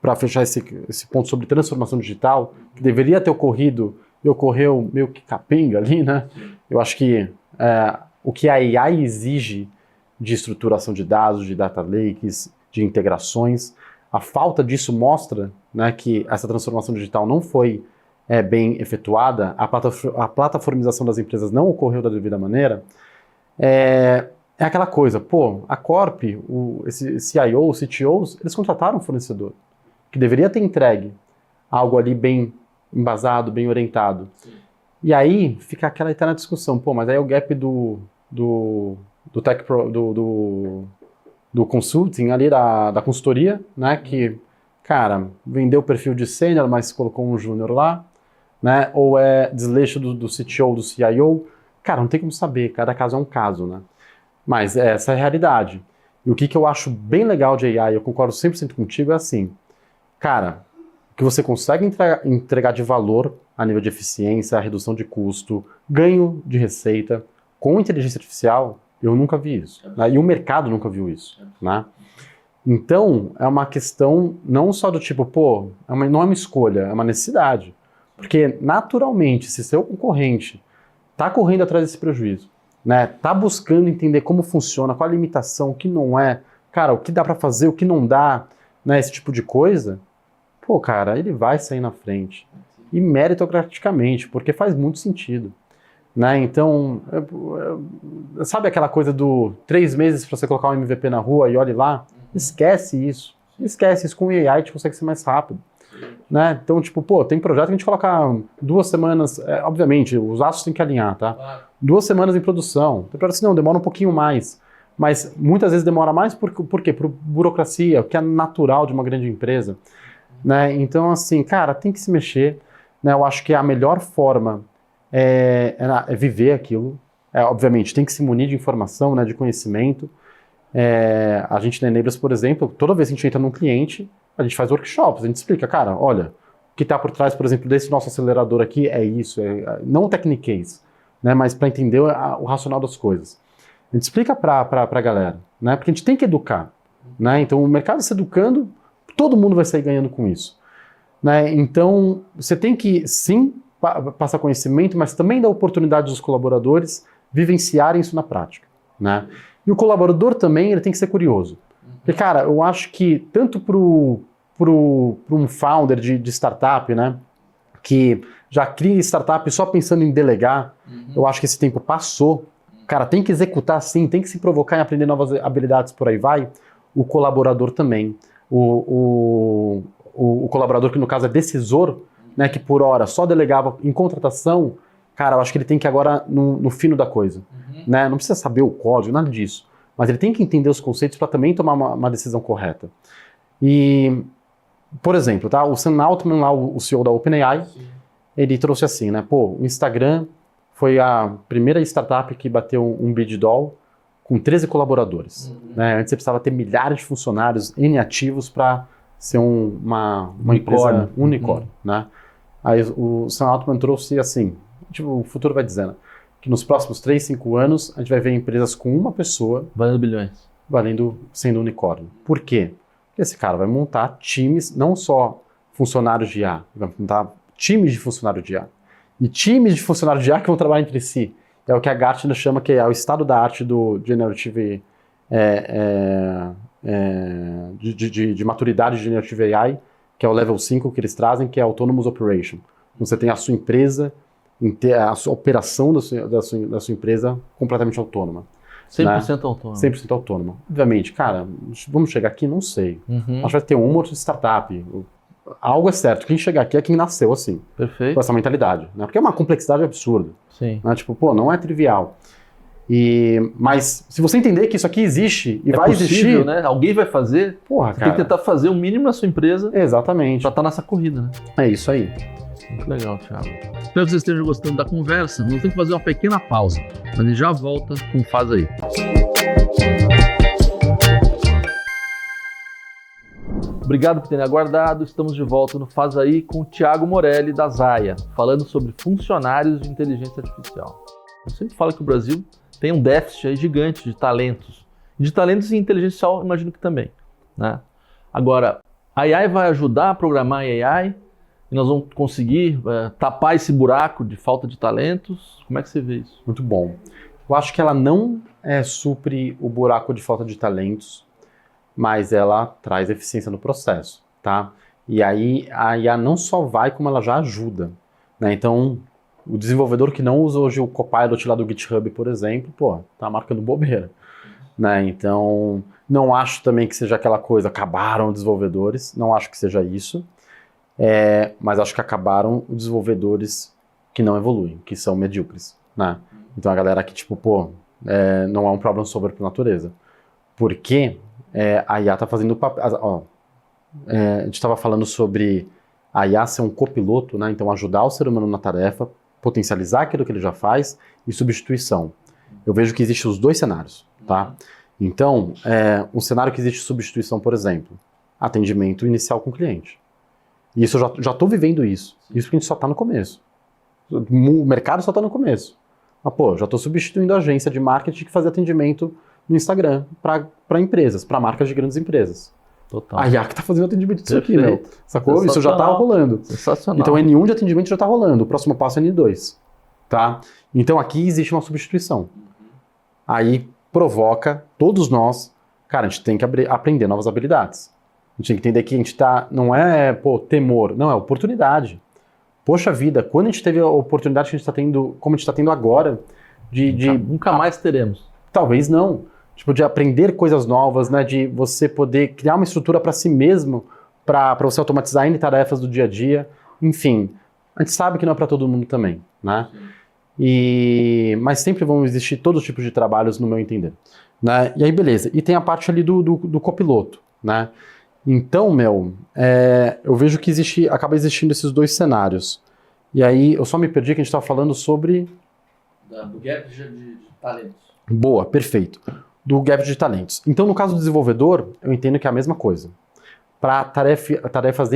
B: para fechar esse ponto sobre transformação digital, que deveria ter ocorrido e ocorreu meio que capenga ali, né? Eu acho que o que a AI exige de estruturação de dados, de data lakes, de integrações, a falta disso mostra, né, que essa transformação digital não foi bem efetuada, a plataformização das empresas não ocorreu da devida maneira, é aquela coisa, pô, a Corp, esse CIO, os CTOs, eles contrataram um fornecedor que deveria ter entregue algo ali bem embasado, bem orientado. Sim. E aí fica aquela eterna discussão, pô, mas aí é o gap do consulting ali, da consultoria, né, que, cara, vendeu o perfil de sênior, mas colocou um júnior lá, né, ou é desleixo do CTO, do CIO, cara, não tem como saber, cada caso é um caso, né, mas essa é a realidade. E o que eu acho bem legal de AI, eu concordo 100% contigo, é assim, cara, o que você consegue entregar de valor a nível de eficiência, redução de custo, ganho de receita, com inteligência artificial, eu nunca vi isso, né, e o mercado nunca viu isso, né. Então, é uma questão não só do tipo, pô, não é uma escolha, é uma necessidade. Porque, naturalmente, se seu concorrente está correndo atrás desse prejuízo, né, tá buscando entender como funciona, qual a limitação, o que não é, cara, o que dá para fazer, o que não dá, né, esse tipo de coisa, pô, cara, ele vai sair na frente. E meritocraticamente, porque faz muito sentido. Né? Então, sabe aquela coisa do 3 meses para você colocar um MVP na rua e olhe lá? Esquece isso. Esquece isso. Com o AI a gente consegue ser mais rápido. Né? Então, tipo, pô, tem projeto que a gente coloca 2 semanas, obviamente, os astros têm que alinhar, tá? 2 semanas em produção. Tem projeto assim, não, demora um pouquinho mais. Mas muitas vezes demora mais por quê? Por burocracia, o que é natural de uma grande empresa. Né? Então, assim, cara, tem que se mexer. Né? Eu acho que a melhor forma é viver aquilo. Obviamente, tem que se munir de informação, né, de conhecimento. A gente na Enablers, por exemplo, toda vez que a gente entra num cliente, a gente faz workshops, a gente explica, cara, olha, o que está por trás, por exemplo, desse nosso acelerador aqui é isso, não o techniquez, né, mas para entender o racional das coisas. A gente explica para a galera, né, porque a gente tem que educar. Né, então, o mercado se educando, todo mundo vai sair ganhando com isso. Né, então, você tem que, sim, passar conhecimento, mas também dar oportunidade aos colaboradores vivenciarem isso na prática. Né? E o colaborador também ele tem que ser curioso. Porque, cara, eu acho que tanto para um founder de startup, né, que já cria startup só pensando em delegar, eu acho que esse tempo passou. Cara, tem que executar sim, tem que se provocar em aprender novas habilidades, por aí vai. O colaborador também. O colaborador que no caso é decisor, né, que por hora só delegava em contratação, cara, eu acho que ele tem que agora no fino da coisa. Né? Não precisa saber o código, nada disso. mas ele tem que entender os conceitos para também tomar uma decisão correta. E, por exemplo, tá? O Sam Altman, lá, o CEO da OpenAI, ele trouxe assim, né? Pô, o Instagram foi a primeira startup que bateu um bid doll com 13 colaboradores. Né? Antes você precisava ter milhares de funcionários, N ativos para ser uma empresa unicórnio. Né? Aí o Sam Altman trouxe assim, tipo, o futuro vai dizendo que nos próximos 3, 5 anos a gente vai ver empresas com uma pessoa
A: valendo bilhões.
B: Sendo unicórnio. Por quê? Porque esse cara vai montar times, não só funcionários de IA, vai montar times de funcionários de IA. E times de funcionários de IA que vão trabalhar entre si. É o que a Gartner chama que é o estado da arte do Generative de maturidade de Generative AI, que é o level 5 que eles trazem, que é Autonomous Operation. Então, você tem a sua empresa, a sua operação da sua empresa completamente autônoma.
A: 100% autônoma.
B: 100% autônoma. Obviamente, cara, vamos chegar aqui? Não sei. Acho que vai ter uma ou outra startup. Algo é certo. Quem chegar aqui é quem nasceu assim.
A: Perfeito.
B: Com essa mentalidade. Né? Porque é uma complexidade absurda.
A: Sim.
B: Né? Tipo, pô, não é trivial. Mas se você entender que isso aqui existe e vai
A: possível,
B: existir...
A: né? Alguém vai fazer.
B: Porra,
A: você
B: cara.
A: tem que tentar fazer o mínimo na sua empresa.
B: Exatamente.
A: Pra estar nessa corrida, né?
B: É isso aí.
A: Muito legal, Thiago. Espero que vocês estejam gostando da conversa. Nós temos que fazer uma pequena pausa. Mas a gente já volta com o Faz Aí. Obrigado por terem aguardado. Estamos de volta no Faz Aí com o Thiago Morelli, da Zaya, falando sobre funcionários de inteligência artificial. Eu sempre falo que o Brasil tem um déficit aí gigante de talentos. De talentos e inteligência artificial, imagino que também. Né? Agora, a AI vai ajudar a programar a AI e nós vamos conseguir tapar esse buraco de falta de talentos. Como é que você vê isso?
B: Muito bom. Eu acho que ela não supre o buraco de falta de talentos, mas ela traz eficiência no processo, tá? E aí a IA não só vai, como ela já ajuda, né? Então, o desenvolvedor que não usa hoje o Copilot lá do GitHub, por exemplo, pô, tá marcando bobeira, né? Então, não acho também que seja aquela coisa, acabaram os desenvolvedores, não acho que seja isso, mas acho que acabaram os desenvolvedores que não evoluem, que são medíocres, né? Então, a galera que, tipo, pô, não é um problem solver por natureza. Porque a IA está fazendo o papel. A gente estava falando sobre a IA ser um copiloto, né? Então ajudar o ser humano na tarefa, potencializar aquilo que ele já faz e substituição. Eu vejo que existem os dois cenários, tá? Então, um cenário que existe substituição, por exemplo, atendimento inicial com o cliente. E isso eu já estou vivendo isso. Isso que a gente só está no começo. O mercado só está no começo. Mas, pô, já estou substituindo a agência de marketing que fazia atendimento no Instagram para empresas, para marcas de grandes empresas.
A: Total.
B: A IA que está fazendo atendimento disso aqui,
A: Perfeito.
B: meu. Sacou? Isso já está rolando.
A: Sensacional.
B: Então, N1 de atendimento já está rolando. O próximo passo é N2. Tá? Então, aqui existe uma substituição. Aí provoca todos nós, cara, a gente tem que aprender novas habilidades. A gente tem que entender que a gente está, não é temor, não, é oportunidade. Poxa vida, quando a gente teve a oportunidade que a gente está tendo, como a gente está tendo agora,
A: Nunca mais teremos.
B: Talvez não. Tipo, de aprender coisas novas, né? De você poder criar uma estrutura para si mesmo, para você automatizar N tarefas do dia a dia. Enfim, a gente sabe que não é para todo mundo também, né? Mas sempre vão existir todos os tipos de trabalhos, no meu entender. Né? E aí, beleza. E tem a parte ali do copiloto, né? Então, eu vejo que acaba existindo esses dois cenários. E aí, eu só me perdi que a gente estava falando sobre...
A: Do gap de talentos.
B: Boa, perfeito. Do gap de talentos. Então, no caso do desenvolvedor, eu entendo que é a mesma coisa. Para tarefas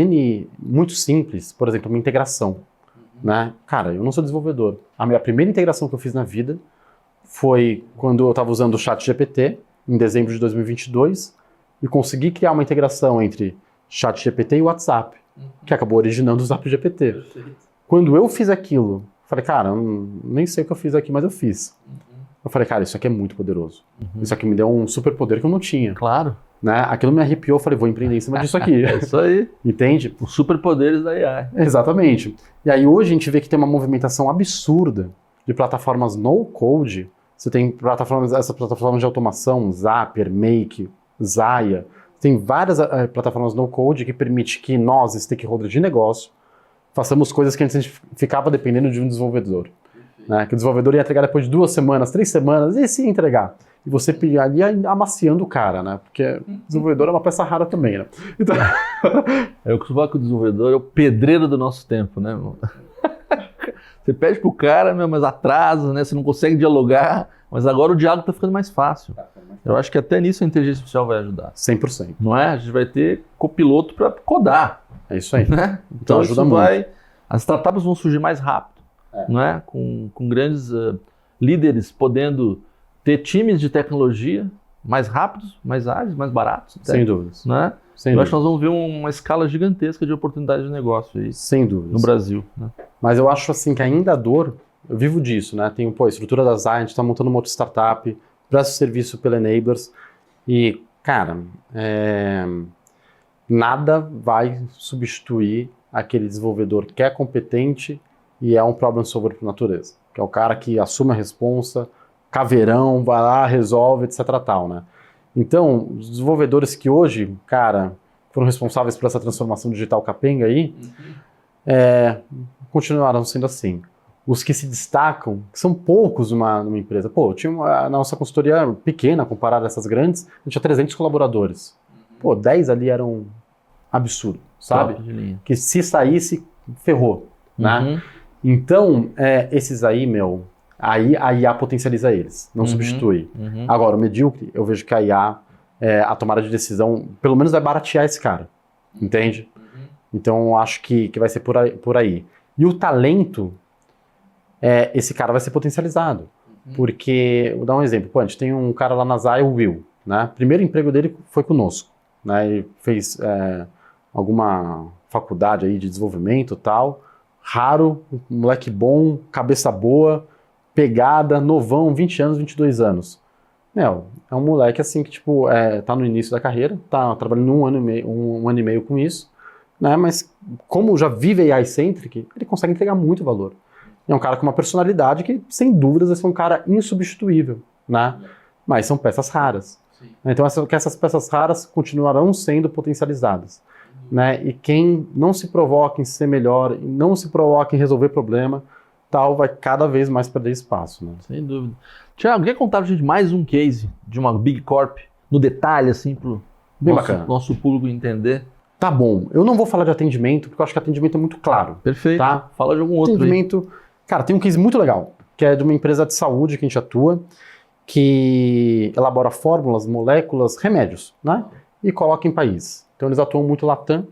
B: muito simples, por exemplo, uma integração. Né? Cara, eu não sou desenvolvedor. A minha primeira integração que eu fiz na vida foi quando eu estava usando o ChatGPT, em dezembro de 2022, e consegui criar uma integração entre ChatGPT e WhatsApp, que acabou originando o ZapGPT.
A: Perfeito.
B: Quando eu fiz aquilo, falei, cara, nem sei o que eu fiz aqui, mas eu fiz. Eu falei, cara, isso aqui é muito poderoso. Isso aqui me deu um super poder que eu não tinha.
A: Claro.
B: Né? Aquilo me arrepiou, eu falei, vou empreender em cima disso aqui.
A: É isso aí.
B: Entende?
A: Os superpoderes da AI.
B: Exatamente. E aí hoje a gente vê que tem uma movimentação absurda de plataformas no-code. Você tem essas plataformas de automação, Zapier, Make, Zaya. Tem várias plataformas no-code que permitem que nós, stakeholders de negócio, façamos coisas que antes a gente ficava dependendo de um desenvolvedor. Né? Que o desenvolvedor ia entregar depois de 2 semanas, 3 semanas, e se entregar. e você pegar ali amaciando o cara, né? Porque desenvolvedor é uma peça rara também, né? Então...
A: Eu costumo falar que o desenvolvedor é o pedreiro do nosso tempo, né, irmão? Você pede pro cara, mas atrasa, né? Você não consegue dialogar, mas agora o diálogo tá ficando mais fácil. Eu acho que até nisso a inteligência artificial vai ajudar.
B: 100%.
A: Não é? A gente vai ter copiloto para codar.
B: É isso aí.
A: Né? Então ajuda muito. As startups vão surgir mais rápido, não é? Com grandes líderes podendo ter times de tecnologia mais rápidos, mais ágeis, mais baratos. Até,
B: sem dúvidas.
A: Não é? Eu acho que nós vamos ver uma escala gigantesca de oportunidade de negócio aí.
B: Sem dúvidas.
A: No Brasil. Né?
B: Mas eu acho assim que ainda a dor, eu vivo disso, né? Tenho, a estrutura da Zai, a gente está montando uma outra startup, presto serviço pela Enablers e, cara, nada vai substituir aquele desenvolvedor que é competente e é um problem solver por natureza. Que é o cara que assume a responsa, caveirão, vai lá, resolve, etc. tal, né? Então, os desenvolvedores que hoje, cara, foram responsáveis por essa transformação digital capenga aí, continuarão sendo assim. Os que se destacam, que são poucos numa empresa. Pô, a nossa consultoria pequena, comparada a essas grandes, a gente tinha 300 colaboradores. Pô, 10 ali eram absurdo, sabe? Que se saísse, ferrou, né? Então, esses aí, aí a IA potencializa eles, não substitui. Agora, o medíocre, eu vejo que a IA, a tomada de decisão, pelo menos vai baratear esse cara, entende? Então, eu acho que vai ser por aí. E o talento, esse cara vai ser potencializado. Porque, vou dar um exemplo, a gente tem um cara lá na Zai, o Will, né? Primeiro emprego dele foi conosco, né? Ele fez alguma faculdade aí de desenvolvimento e tal, raro, moleque bom, cabeça boa, pegada, novão, 20 anos, 22 anos. É um moleque assim que, tipo, tá no início da carreira, tá trabalhando um ano e meio com isso, né? Mas como já vive AI-centric, ele consegue entregar muito valor. É um cara com uma personalidade que, sem dúvidas, vai ser um cara insubstituível, né? Mas são peças raras. Sim. Então essas peças raras continuarão sendo potencializadas. Né? E quem não se provoca em ser melhor, não se provoca em resolver problema, tal, vai cada vez mais perder espaço. Né?
A: Sem dúvida. Tiago, quer contar pra gente mais um case de uma Big Corp, no detalhe, assim, pro nosso público entender?
B: Tá bom. Eu não vou falar de atendimento, porque eu acho que atendimento é muito claro.
A: Perfeito.
B: Tá?
A: Fala de algum outro
B: atendimento, aí. Cara, tem um case muito legal, que é de uma empresa de saúde que a gente atua, que elabora fórmulas, moléculas, remédios, né? E coloca em país. Então eles atuam muito Latam.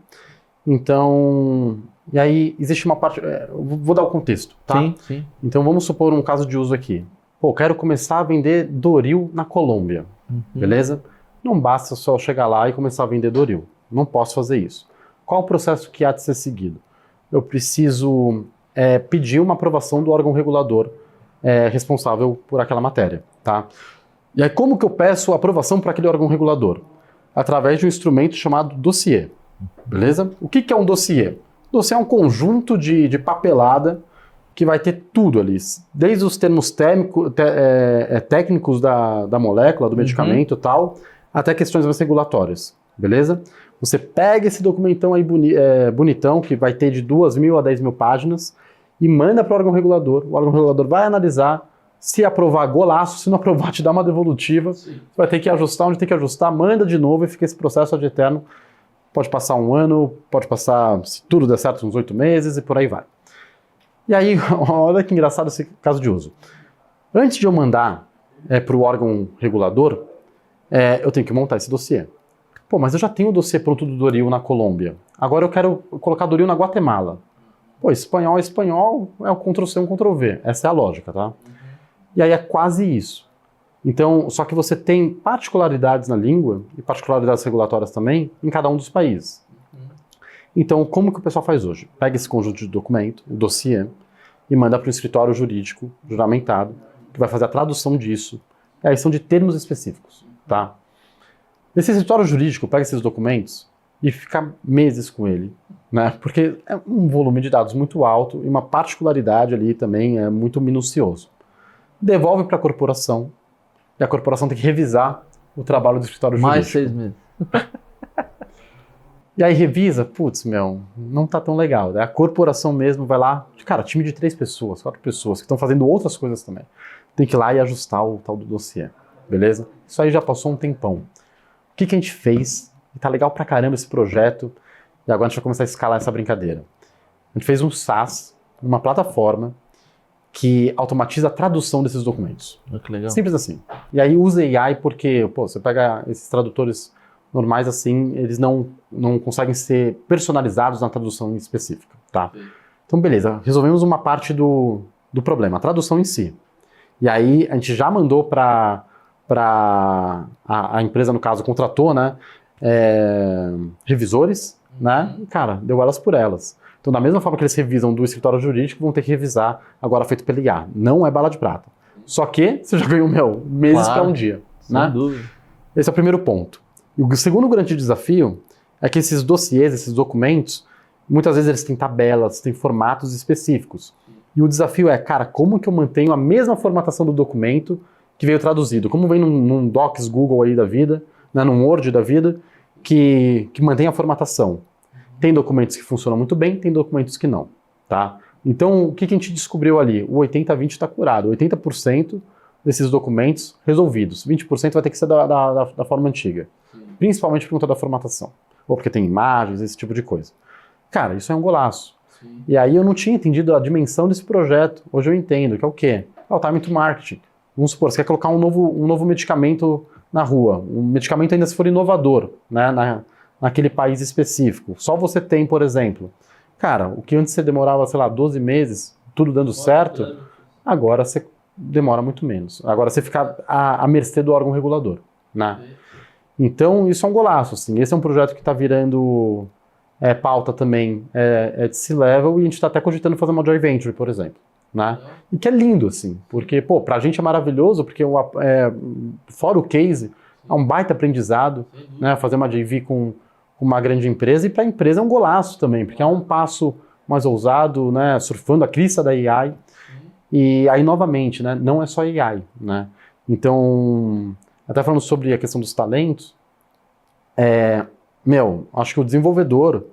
B: Então, e aí existe uma parte, vou dar o contexto, tá?
A: Sim.
B: Então vamos supor um caso de uso aqui. Pô, quero começar a vender Doril na Colômbia, beleza? Não basta só chegar lá e começar a vender Doril. Não posso fazer isso. Qual o processo que há de ser seguido? Eu preciso pedir uma aprovação do órgão regulador responsável por aquela matéria, tá? E aí como que eu peço aprovação para aquele órgão regulador? Através de um instrumento chamado dossiê, beleza? O que é um dossiê? Dossiê é um conjunto de papelada que vai ter tudo ali, desde os termos técnicos da molécula, do medicamento e tal, até questões mais regulatórias, beleza? Você pega esse documentão aí bonitão, que vai ter de 2.000 a 10.000 páginas, e manda para o órgão regulador. O órgão regulador vai analisar, se aprovar, golaço, se não aprovar, te dá uma devolutiva. Sim. Você vai ter que ajustar onde tem que ajustar, manda de novo e fica esse processo ad eterno. Pode passar um ano, pode passar, se tudo der certo, uns 8 meses e por aí vai. E aí, olha que engraçado esse caso de uso. Antes de eu mandar para o órgão regulador, eu tenho que montar esse dossiê. Pô, mas eu já tenho o dossiê pronto do Doril na Colômbia. Agora eu quero colocar Doril na Guatemala. Pô, espanhol, é o Ctrl-C, um Ctrl-V. Essa é a lógica, tá? E aí é quase isso. Então, só que você tem particularidades na língua, e particularidades regulatórias também, em cada um dos países. Então, como que o pessoal faz hoje? Pega esse conjunto de documento, o dossiê, e manda para o escritório jurídico, juramentado, que vai fazer a tradução disso. E aí são de termos específicos, tá? Esse escritório jurídico pega esses documentos e fica meses com ele, né? Porque é um volume de dados muito alto e uma particularidade ali também é muito minucioso. Devolve para a corporação e a corporação tem que revisar o trabalho do escritório jurídico.
A: Mais 6 meses.
B: E aí revisa, putz, não tá tão legal. Daí a corporação mesmo vai lá, cara, time de 3 pessoas, 4 pessoas que estão fazendo outras coisas também. Tem que ir lá e ajustar o tal do dossiê. beleza? Isso aí já passou um tempão. O que a gente fez? E tá legal pra caramba esse projeto, e agora a gente vai começar a escalar essa brincadeira. A gente fez um SaaS, uma plataforma, que automatiza a tradução desses documentos.
A: Que legal.
B: Simples assim. E aí usa AI porque, pô, você pega esses tradutores normais assim, eles não conseguem ser personalizados na tradução específica, tá? Então, beleza, resolvemos uma parte do problema, a tradução em si. E aí a gente já mandou para a empresa, no caso, contratou, né, revisores, né, e, cara, deu elas por elas. Então, da mesma forma que eles revisam do escritório jurídico, vão ter que revisar agora feito pela IA. Não é bala de prata. Só que você já ganhou, meses para um dia.
A: Sem
B: né?
A: dúvida.
B: Esse é o primeiro ponto. E o segundo grande desafio é que esses dossiês, esses documentos, muitas vezes eles têm tabelas, têm formatos específicos. E o desafio é, cara, como que eu mantenho a mesma formatação do documento que veio traduzido? Como vem num Docs Google aí da vida, né, num Word da vida, que mantém a formatação? Tem documentos que funcionam muito bem, tem documentos que não, tá? Então, o que a gente descobriu ali? O 80-20 está curado. 80% desses documentos resolvidos. 20% vai ter que ser da forma antiga. Principalmente por conta da formatação. Ou porque tem imagens, esse tipo de coisa. Cara, isso é um golaço. Sim. E aí eu não tinha entendido a dimensão desse projeto. Hoje eu entendo, que é o quê? É o time to marketing. Vamos supor, você quer colocar um novo medicamento na rua. Um medicamento ainda se for inovador, né, naquele país específico. Só você tem, por exemplo. Cara, o que antes você demorava, sei lá, 12 meses, tudo dando certo, agora você demora muito menos. Agora você fica à mercê do órgão regulador, né? Então, isso é um golaço, assim. Esse é um projeto que está virando pauta também de C-Level, e a gente está até cogitando fazer uma joint venture, por exemplo, né? E que é lindo, assim, porque, pô, pra gente é maravilhoso, porque fora o case, é um baita aprendizado, né? Fazer uma JV com uma grande empresa, e para a empresa é um golaço também, porque é um passo mais ousado, né? Surfando a crista da AI. E aí, novamente, né? Não é só AI, né? Então, até falando sobre a questão dos talentos, acho que o desenvolvedor,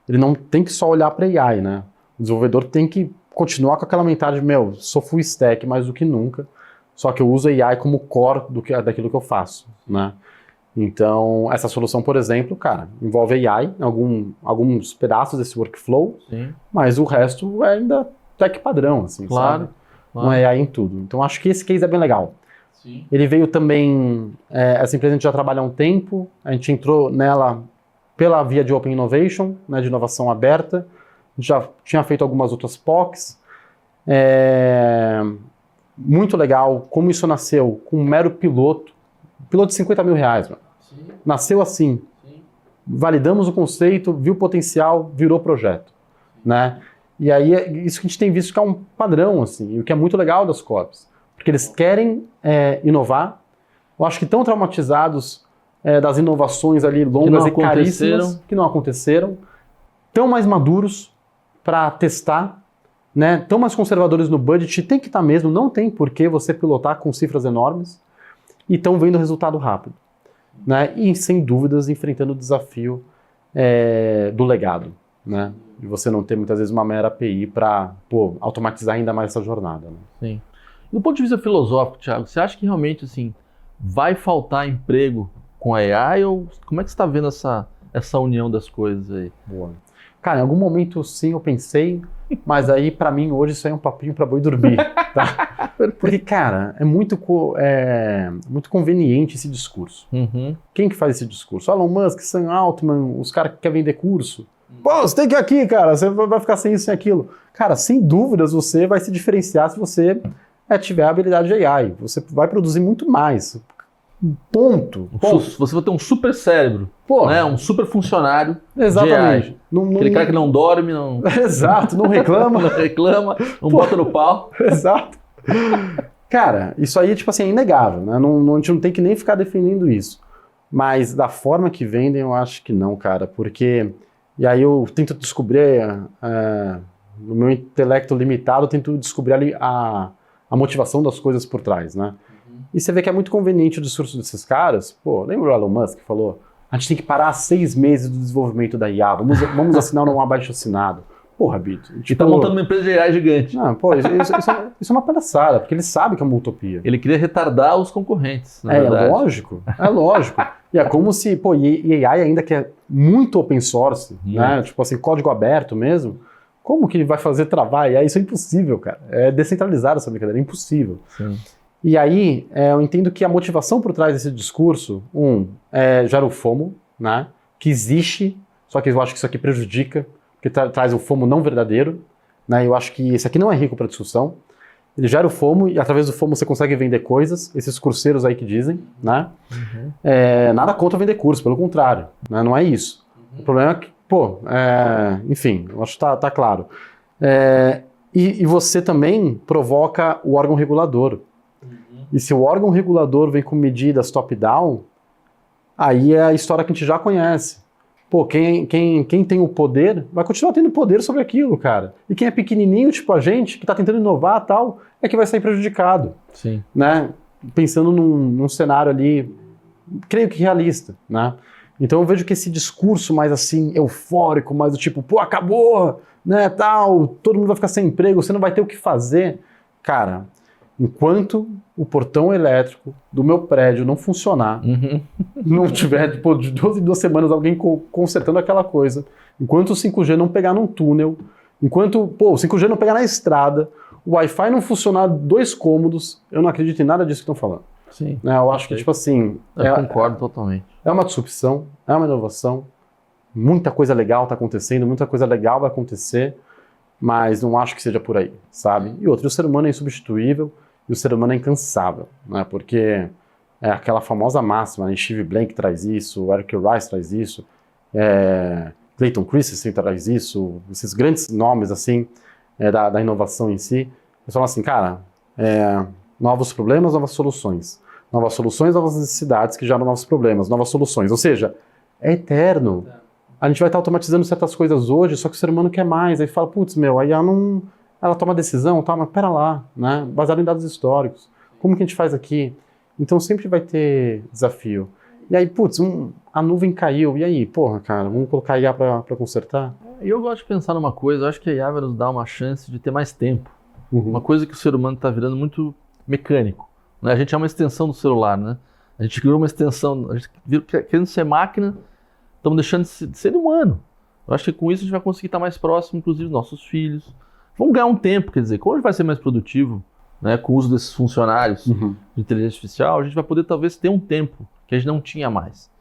B: ele não tem que só olhar para AI, né? O desenvolvedor tem que continuar com aquela mentalidade, sou full stack mais do que nunca, só que eu uso AI como core daquilo que eu faço, né? Então, essa solução, por exemplo, cara, envolve AI em alguns pedaços desse workflow, sim, mas o resto é ainda tech padrão, assim,
A: claro,
B: sabe? Claro. Não é AI em tudo. Então, acho que esse case é bem legal. Sim. Ele veio também, essa empresa a gente já trabalha há um tempo, a gente entrou nela pela via de Open Innovation, né, de inovação aberta, já tinha feito algumas outras POCs, muito legal como isso nasceu com um mero piloto de R$50 mil, mano. Sim. Nasceu assim. Sim. Validamos o conceito, viu o potencial, virou projeto, né? E aí isso que a gente tem visto que é um padrão, assim, e o que é muito legal das COPs, porque eles querem inovar. Eu acho que estão traumatizados das inovações ali longas e caríssimas que não aconteceram, tão mais maduros para testar, né? Tão mais conservadores no budget, tem que estar mesmo, não tem por que você pilotar com cifras enormes, e estão vendo resultado rápido, né? E, sem dúvidas, enfrentando o desafio do legado, né? E você não ter, muitas vezes, uma mera API para automatizar ainda mais essa jornada, né?
A: Sim. Do ponto de vista filosófico, Thiago, você acha que realmente assim, vai faltar emprego com a AI, ou como é que você está vendo essa união das coisas aí?
B: Boa. Cara, em algum momento, sim, eu pensei, mas aí, para mim, hoje, isso aí é um papinho para boi dormir, tá? Porque, cara, é muito conveniente esse discurso.
A: Uhum.
B: Quem que faz esse discurso? Elon Musk, Sam Altman, os caras que querem vender curso. Pô, você tem que ir aqui, cara, você vai ficar sem isso, sem aquilo. Cara, sem dúvidas, você vai se diferenciar se você tiver a habilidade de AI. Você vai produzir muito mais. Ponto.
A: Você vai ter um super cérebro, né? Um super funcionário.
B: Exatamente.
A: Aquele cara que não dorme, não...
B: Exato, não reclama.
A: Não reclama, não bota no pau.
B: Exato. Cara, isso aí, tipo assim, é inegável, né? A gente não tem que nem ficar defendendo isso. Mas da forma que vendem, eu acho que não, cara. Porque... E aí eu tento descobrir, no meu intelecto limitado, eu tento descobrir ali a motivação das coisas por trás, né? E você vê que é muito conveniente o discurso desses caras. Pô, lembra o Elon Musk que falou, a gente tem que parar 6 meses do desenvolvimento da IA, vamos assinar um abaixo-assinado. Porra, Bito.
A: E tá montando uma empresa de AI gigante.
B: Não, pô, isso é uma palhaçada, porque ele sabe que é uma utopia.
A: Ele queria retardar os concorrentes, na
B: É
A: verdade.
B: lógico, é lógico. E é como se, pô, e AI ainda que é muito open source, né? Tipo assim, código aberto mesmo, como que ele vai fazer travar AI? Isso é impossível, cara. É descentralizado essa brincadeira, é impossível.
A: Sim.
B: E aí, eu entendo que a motivação por trás desse discurso, gera o FOMO, né? Que existe, só que eu acho que isso aqui prejudica, porque traz o FOMO não verdadeiro, né? Eu acho que esse aqui não é rico para discussão. Ele gera o FOMO e através do FOMO você consegue vender coisas, esses curseiros aí que dizem, né? Nada contra vender curso, pelo contrário, né? Não é isso. O problema é que, enfim, eu acho que tá claro. E você também provoca o órgão regulador. E se o órgão regulador vem com medidas top-down, aí é a história que a gente já conhece. Pô, quem tem o poder vai continuar tendo poder sobre aquilo, cara. E quem é pequenininho, tipo a gente, que tá tentando inovar e tal, é que vai sair prejudicado.
A: Sim.
B: Né? Pensando num cenário ali, creio que realista, né? Então eu vejo que esse discurso mais assim, eufórico, mais do tipo, pô, acabou, né, tal, todo mundo vai ficar sem emprego, você não vai ter o que fazer. Cara, enquanto o portão elétrico do meu prédio não funcionar, não tiver, tipo, de 12 em 2 semanas alguém consertando aquela coisa, enquanto o 5G não pegar num túnel, enquanto, o 5G não pegar na estrada, o Wi-Fi não funcionar 2 cômodos, eu não acredito em nada disso que estão falando.
A: Sim.
B: Eu acho que, tipo assim...
A: Eu concordo totalmente.
B: É uma disrupção, é uma inovação, muita coisa legal está acontecendo, muita coisa legal vai acontecer, mas não acho que seja por aí, sabe? E outro, o ser humano é insubstituível e o ser humano é incansável, né? Porque é aquela famosa máxima, né? Steve Blank traz isso, o Eric Rice traz isso, Clayton Christensen traz isso, esses grandes nomes, assim, da inovação em si. Eles falam assim, cara, novos problemas, novas soluções. Novas soluções, novas necessidades que geram novos problemas, novas soluções. Ou seja, é eterno. A gente vai estar automatizando certas coisas hoje, só que o ser humano quer mais. Aí fala, putz, aí ela toma decisão, tá, mas pera lá, né? Baseado em dados históricos. Como que a gente faz aqui? Então sempre vai ter desafio. E aí, putz, a nuvem caiu. E aí, porra, cara, vamos colocar a IA para consertar?
A: E eu gosto de pensar numa coisa, eu acho que a IA vai nos dar uma chance de ter mais tempo. Uma coisa que o ser humano está virando muito mecânico. Né? A gente é uma extensão do celular, né? A gente criou uma extensão, a gente querendo ser máquina, estamos deixando de ser humano. Eu acho que com isso a gente vai conseguir estar mais próximo, inclusive, dos nossos filhos. Vamos ganhar um tempo, quer dizer, como a gente vai ser mais produtivo, né, com o uso desses funcionários de inteligência artificial, a gente vai poder talvez ter um tempo que a gente não tinha mais,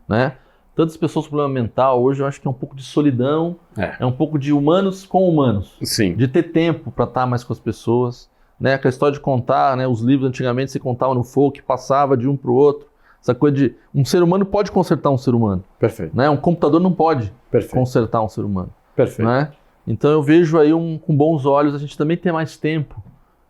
A: né? Tantas pessoas com problema mental, hoje eu acho que é um pouco de solidão, é um pouco de humanos com humanos.
B: Sim.
A: De ter tempo para estar mais com as pessoas, né? Aquela história de contar, né? Os livros antigamente se contavam no fogo, que passava de um para o outro. Essa coisa de um ser humano pode consertar um ser humano.
B: Perfeito.
A: Né? Um computador não pode consertar um ser humano.
B: Perfeito.
A: Né? Então eu vejo aí com bons olhos a gente também ter mais tempo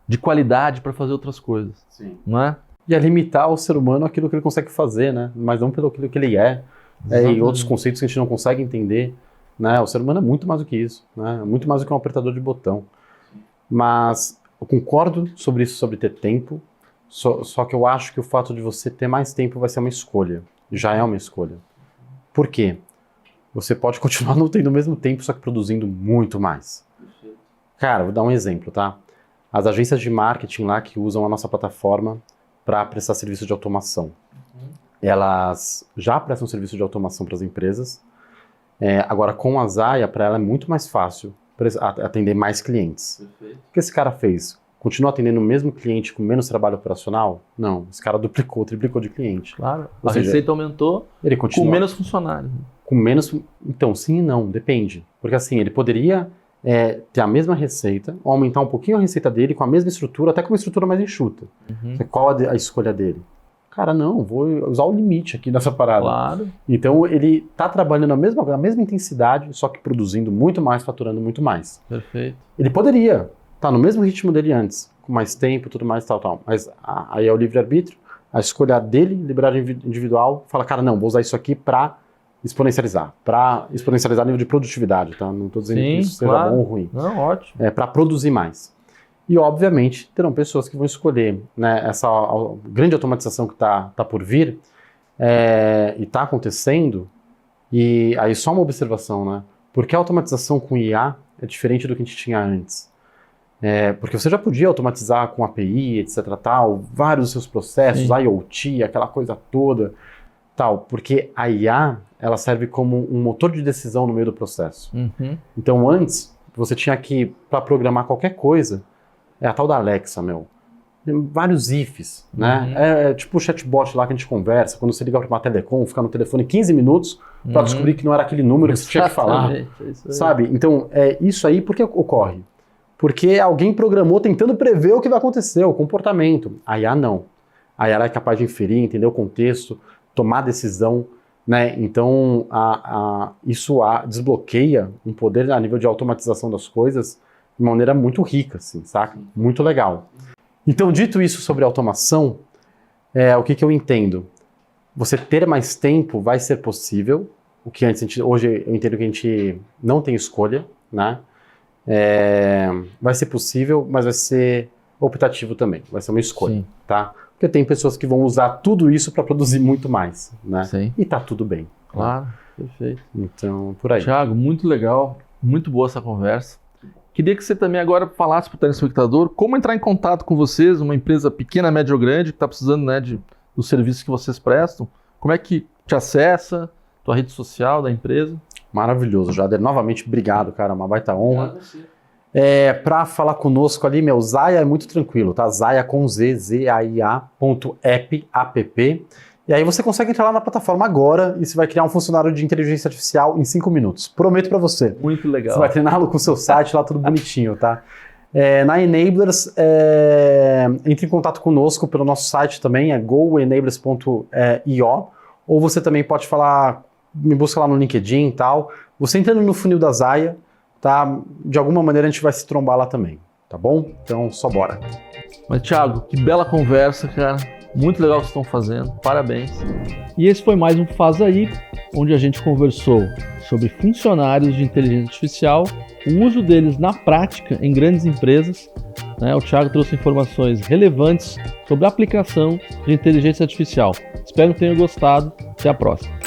A: de qualidade para fazer outras coisas.
B: Sim.
A: Não é?
B: E a limitar o ser humano aquilo que ele consegue fazer, né? Mas não pelo que ele é. E outros conceitos que a gente não consegue entender. Né? O ser humano é muito mais do que isso. Né? É muito mais do que um apertador de botão. Mas eu concordo sobre isso, sobre ter tempo. Só que eu acho que o fato de você ter mais tempo vai ser uma escolha. Já é uma escolha. Por quê? Você pode continuar não tendo o mesmo tempo, só que produzindo muito mais. Cara, vou dar um exemplo, tá? As agências de marketing lá que usam a nossa plataforma para prestar serviço de automação. Elas já prestam serviço de automação para as empresas. Agora, com a Zaya, para ela é muito mais fácil atender mais clientes.
A: Perfeito.
B: O que esse cara fez? Continua atendendo o mesmo cliente com menos trabalho operacional? Não, esse cara duplicou, triplicou de cliente.
A: Claro,
B: Ou
A: a
B: seja,
A: receita aumentou
B: ele continua
A: com menos funcionários.
B: Com menos... Então, sim e não, depende. Porque assim, ele poderia ter a mesma receita, ou aumentar um pouquinho a receita dele com a mesma estrutura, até com uma estrutura mais enxuta. Qual a escolha dele? Cara, não, vou usar o limite aqui nessa parada.
A: Claro.
B: Então, ele está trabalhando a mesma intensidade, só que produzindo muito mais, faturando muito mais.
A: Perfeito.
B: Ele poderia estar no mesmo ritmo dele antes, com mais tempo, tudo mais, tal. Mas aí é o livre-arbítrio, a escolha dele, liberdade individual, fala, cara, não, vou usar isso aqui para exponencializar nível de produtividade, tá? Não estou dizendo que isso seja bom ou ruim.
A: Não, ótimo.
B: Para produzir mais. E, obviamente, terão pessoas que vão escolher, né, essa grande automatização que tá por vir e está acontecendo. E aí só uma observação, né? Porque a automatização com IA é diferente do que a gente tinha antes. Porque você já podia automatizar com API, etc, tal, vários dos seus processos, IoT, aquela coisa toda, tal, porque a IA, ela serve como um motor de decisão no meio do processo. Então, antes, você tinha que, para programar qualquer coisa, é a tal da Alexa, tem vários ifs, né? É tipo o chatbot lá que a gente conversa, quando você liga para uma telecom, fica no telefone 15 minutos para descobrir que não era aquele número que você tinha que falar, sabe? Então, isso aí, por que ocorre? Porque alguém programou tentando prever o que vai acontecer, o comportamento. A IA não. A IA é capaz de inferir, entender o contexto, tomar decisão, né? Então, isso desbloqueia um poder a nível de automatização das coisas de maneira muito rica, assim, saca? Muito legal. Então, dito isso sobre automação, o que eu entendo? Você ter mais tempo vai ser possível, o que antes hoje eu entendo que a gente não tem escolha, né? Vai ser possível, mas vai ser optativo também, vai ser uma escolha, tá? Porque tem pessoas que vão usar tudo isso para produzir muito mais, né?
A: Sim.
B: E tá tudo bem.
A: Claro, perfeito.
B: Então, por aí.
A: Thiago, muito legal, muito boa essa conversa. Queria que você também agora falasse para o telespectador como entrar em contato com vocês, uma empresa pequena, média ou grande, que está precisando, né, dos serviços que vocês prestam. Como é que te acessa, tua rede social da empresa?
B: Maravilhoso, Jader. Novamente, obrigado, cara, uma baita honra. Para falar conosco ali, Zaia é muito tranquilo, tá? Zaia com Z, zaia.app, app. E aí você consegue entrar lá na plataforma agora e você vai criar um funcionário de inteligência artificial em 5 minutos. Prometo para você.
A: Muito legal.
B: Você vai treiná-lo com o seu site lá, tudo bonitinho, tá? Na Enablers, entre em contato conosco pelo nosso site também, goenablers.io, ou você também pode me busca lá no LinkedIn e tal. Você entrando no funil da Zaia, tá? De alguma maneira a gente vai se trombar lá também, tá bom? Então, só bora.
A: Mas, Thiago, que bela conversa, cara. Muito legal o que vocês estão fazendo, parabéns. E esse foi mais um Faz Aí, onde a gente conversou sobre funcionários de inteligência artificial, o uso deles na prática em grandes empresas. O Thiago trouxe informações relevantes sobre a aplicação de inteligência artificial. Espero que tenham gostado. Até a próxima.